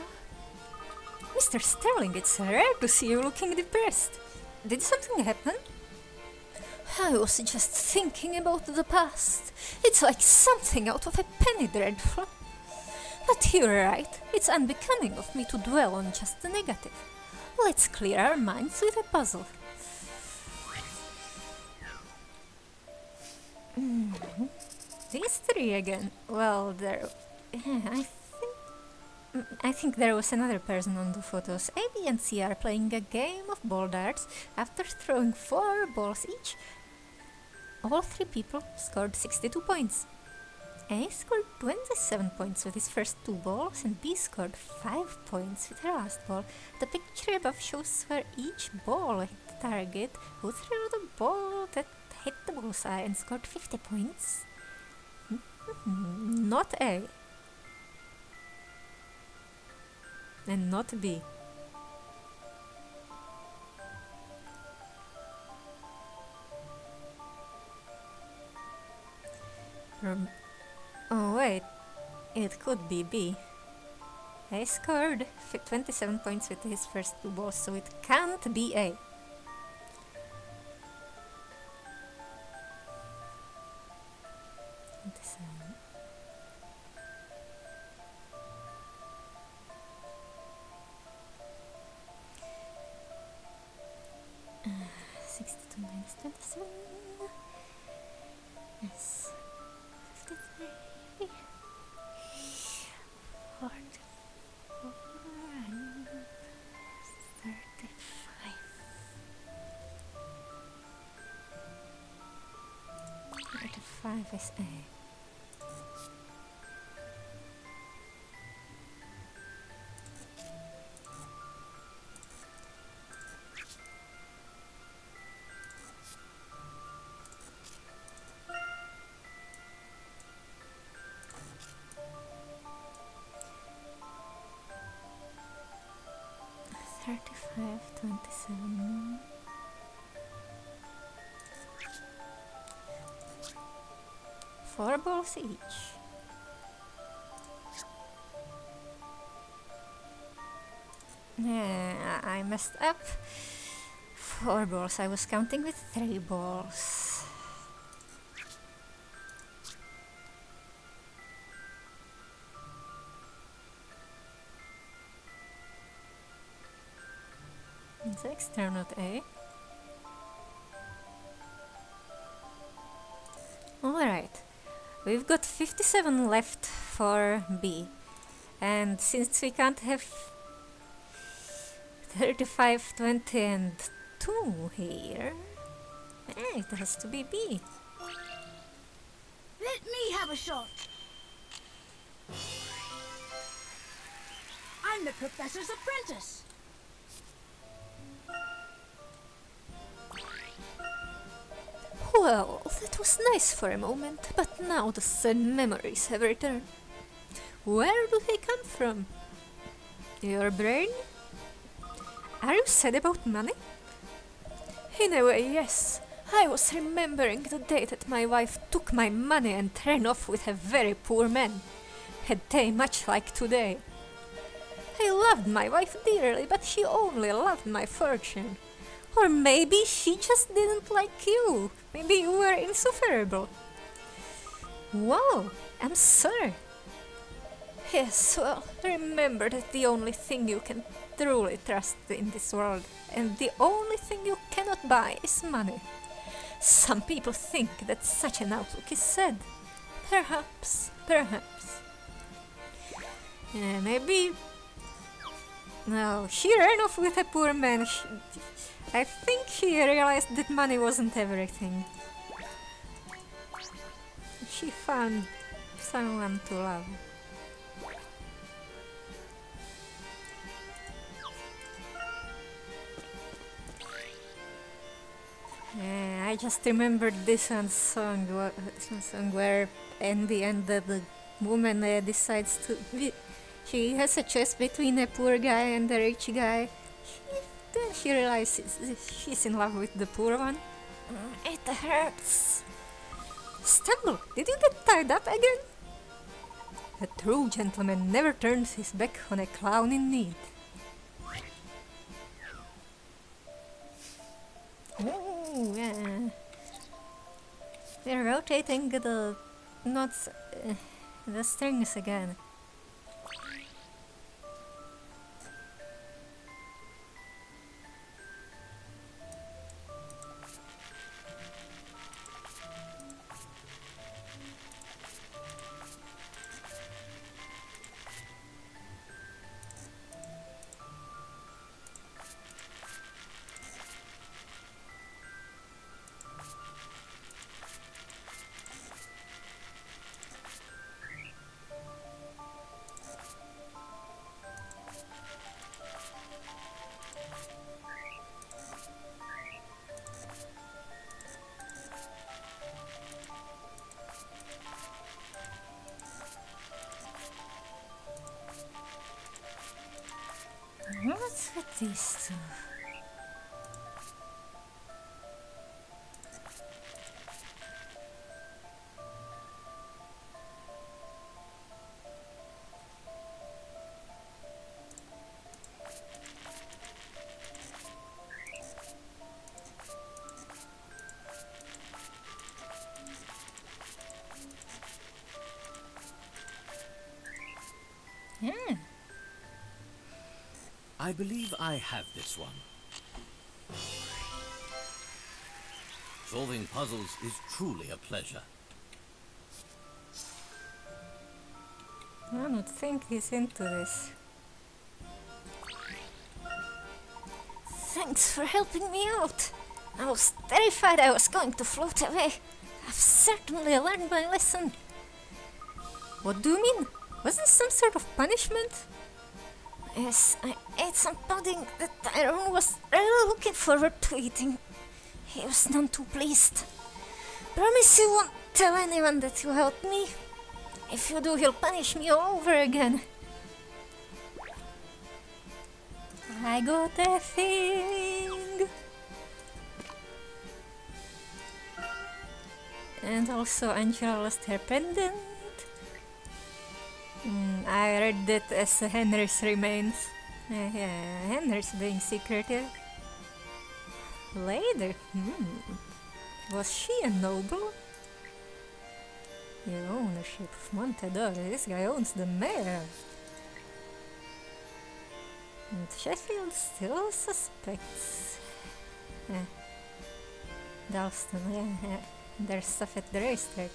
Mr. Sterling, it's rare to see you looking depressed. Did something happen? I was just thinking about the past. It's like something out of a penny dreadful. But you're right, it's unbecoming of me to dwell on just the negative. Let's clear our minds with a puzzle. These 3 again. Well, I think there was another person on the photos. A, B and C are playing a game of ball darts. After throwing 4 balls each, all 3 people scored 62 points. A scored 27 points with his first 2 balls and B scored 5 points with her last ball. The picture above shows where each ball hit the target, who threw the ball that hit the bullseye and scored 50 points. Not A. And not B. Oh wait, it could be B. A scored 27 points with his first 2 balls, so it can't be A. Uh, 62 minus 27 is 53. 44 and 35. 35 is A. $35, 27. Four balls each. Yeah, I messed up. 4 balls. I was counting with 3 balls. It's extra, not A. Alright, we've got 57 left for B. And since we can't have 35, 20 and 2 here, it has to be B. Let me have a shot. I'm the Professor's apprentice. Well, that was nice for a moment, but now the sad memories have returned. Where do they come from? Your brain? Are you sad about money? In a way, yes. I was remembering the day that my wife took my money and ran off with a very poor man. A day much like today. I loved my wife dearly, but she only loved my fortune. Or maybe she just didn't like you. Maybe you were insufferable. Wow, I'm sorry. Yes, well, remember that the only thing you can truly trust in this world, and the only thing you cannot buy, is money. Some people think that such an outlook is sad. Perhaps. Maybe... No, she ran off with a poor man. I think she realized that money wasn't everything. She found someone to love. I just remembered this one song where in the end the woman decides to... She has a choice between a poor guy and a rich guy. Then she realizes she's in love with the poor one. It hurts. Stumble, did you get tied up again? A true gentleman never turns his back on a clown in need. Oh, yeah. We're rotating the knots, the strings again. these two? Yeah. I believe I have this one. Solving puzzles is truly a pleasure. I don't think he's into this. Thanks for helping me out. I was terrified I was going to float away. I've certainly learned my lesson. What do you mean? Was this some sort of punishment? Yes, I ate some pudding that Tyrone was really looking forward to eating. He was none too pleased. Promise you won't tell anyone that you helped me. If you do, he'll punish me all over again. I got a feeling. And also Angela lost her pendant. I read that as Henry's remains. Yeah, Henry's being secretive. Lady? Was she a noble? The ownership of Montedor. This guy owns the mayor. And Sheffield still suspects. Dalston, yeah. There's stuff at the racetrack.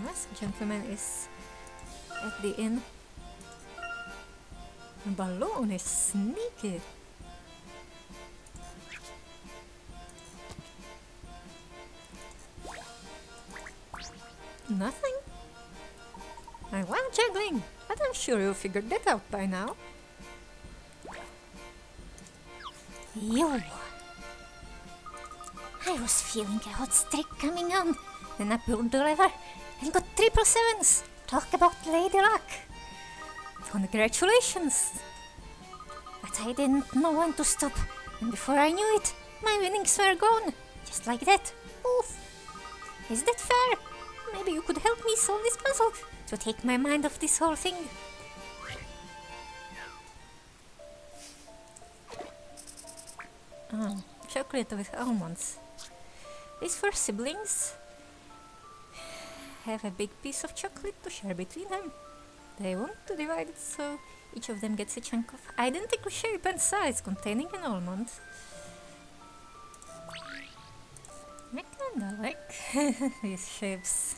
This gentleman is at the inn. The balloon is sneaky. Nothing? I love juggling, but I'm sure you figured that out by now. Yo! I was feeling a hot streak coming on. Then I pulled the lever and got 777s. Talk about lady luck. Congratulations! But I didn't know when to stop, and before I knew it, my winnings were gone. Just like that. Oof! Is that fair? Maybe you could help me solve this puzzle to take my mind off this whole thing. Oh, chocolate with almonds. These four siblings have a big piece of chocolate to share between them. They want to divide it, so each of them gets a chunk of identical shape and size containing an almond. I kinda like these shapes.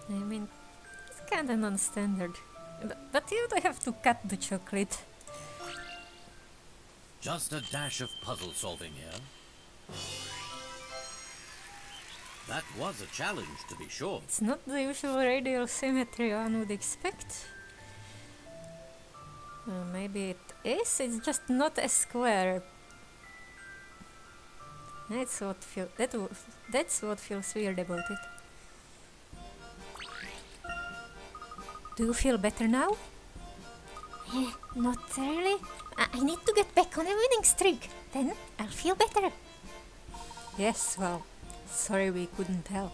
I mean, it's kinda non-standard. But you don't have to cut the chocolate. Just a dash of puzzle solving here. That was a challenge, to be sure. It's not the usual radial symmetry one would expect. Maybe it is, it's just not a square. That's what feels weird about it. Do you feel better now? Not really. I need to get back on a winning streak. Then I'll feel better. Yes, well, sorry we couldn't help.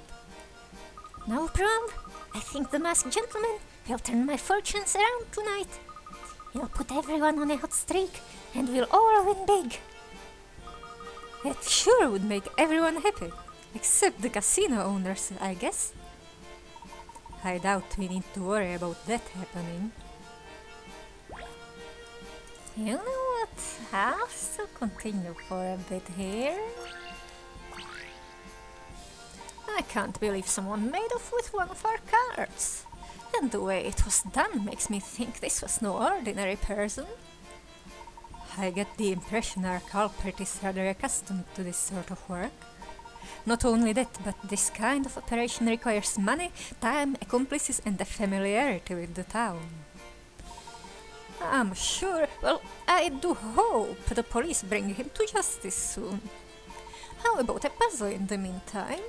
No problem. I think the masked gentleman will turn my fortunes around tonight. He'll put everyone on a hot streak, and we'll all win big. It sure would make everyone happy, except the casino owners, I guess. I doubt we need to worry about that happening. You know what? I'll still continue for a bit here. I can't believe someone made off with one of our cards. And the way it was done makes me think this was no ordinary person. I get the impression our culprit is rather accustomed to this sort of work. Not only that, but this kind of operation requires money, time, accomplices, and a familiarity with the town. I'm sure, well, I do hope the police bring him to justice soon. How about a puzzle in the meantime?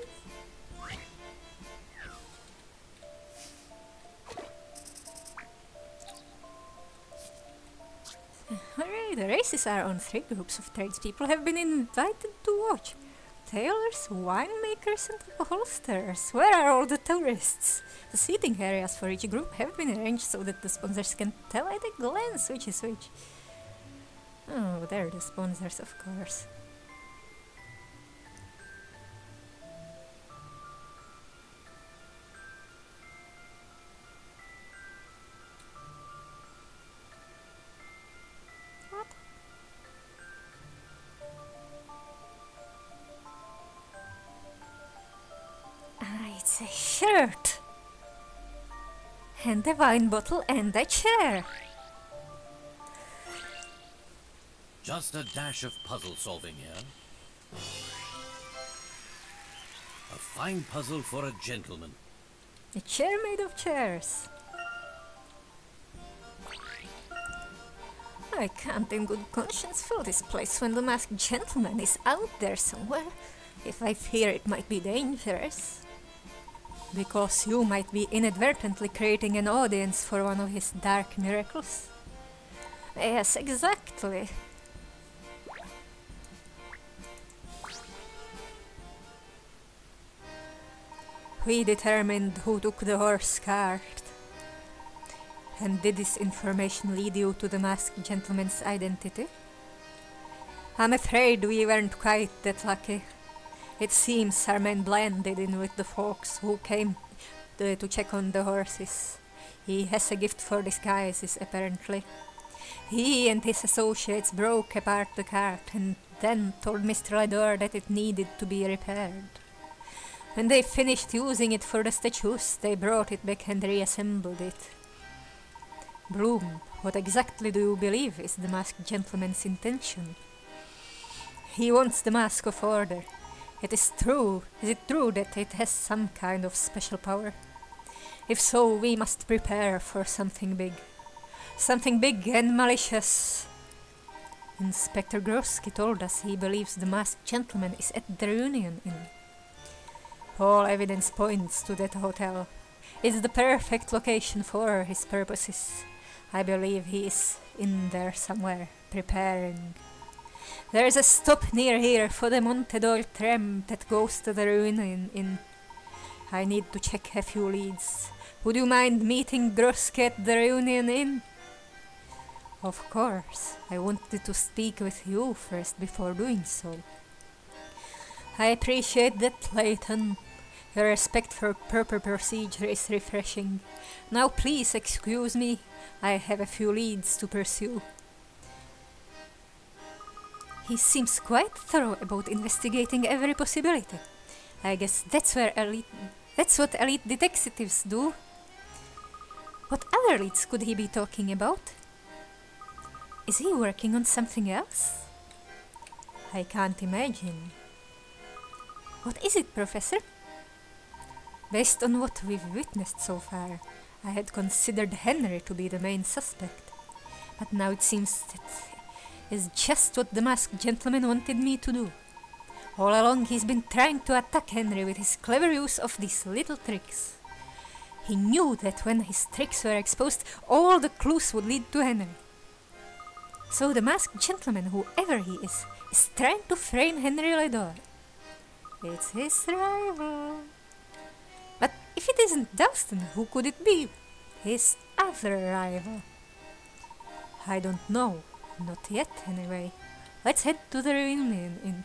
Okay, the races are on. 3 groups of tradespeople have been invited to watch. Tailors, winemakers and upholsterers. Where are all the tourists? The seating areas for each group have been arranged so that the sponsors can tell at a glance which is which. Oh, they're the sponsors, of course. What? Ah, it's a shirt! And a wine bottle and a chair! Just a dash of puzzle solving here. A fine puzzle for a gentleman. A chair made of chairs. I can't in good conscience fill this place when the masked gentleman is out there somewhere. If I fear it might be dangerous. Because you might be inadvertently creating an audience for one of his dark miracles. Yes, exactly. We determined who took the horse cart. And did this information lead you to the masked gentleman's identity? I'm afraid we weren't quite that lucky. It seems our men blended in with the folks who came to check on the horses. He has a gift for disguises, apparently. He and his associates broke apart the cart and then told Mr. Lador that it needed to be repaired. When they finished using it for the statues, they brought it back and reassembled it. Bloom, what exactly do you believe is the masked gentleman's intention? He wants the Mask of Order. It is true. Is it true that it has some kind of special power? If so, we must prepare for something big. Something big and malicious. Inspector Groski told us he believes the masked gentleman is at the Reunion Inn. All evidence points to that hotel. It's the perfect location for his purposes. I believe he is in there somewhere, preparing. There's a stop near here for the Montedol tram that goes to the Reunion Inn. I need to check a few leads. Would you mind meeting Groski at the Reunion Inn? Of course, I wanted to speak with you first before doing so. I appreciate that, Layton. Your respect for proper procedure is refreshing. Now please excuse me, I have a few leads to pursue. He seems quite thorough about investigating every possibility. I guess that's what elite detectives do. What other leads could he be talking about? Is he working on something else? I can't imagine. What is it, Professor? Based on what we've witnessed so far, I had considered Henry to be the main suspect. But now it seems that is just what the masked gentleman wanted me to do. All along he's been trying to attack Henry with his clever use of these little tricks. He knew that when his tricks were exposed, all the clues would lead to Henry. So the masked gentleman, whoever he is trying to frame Henry Lador. It's his rival. But if it isn't Dalston, who could it be? His other rival. I don't know. Not yet, anyway. Let's head to the Reunion Inn.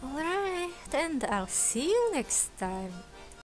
Alright, and I'll see you next time.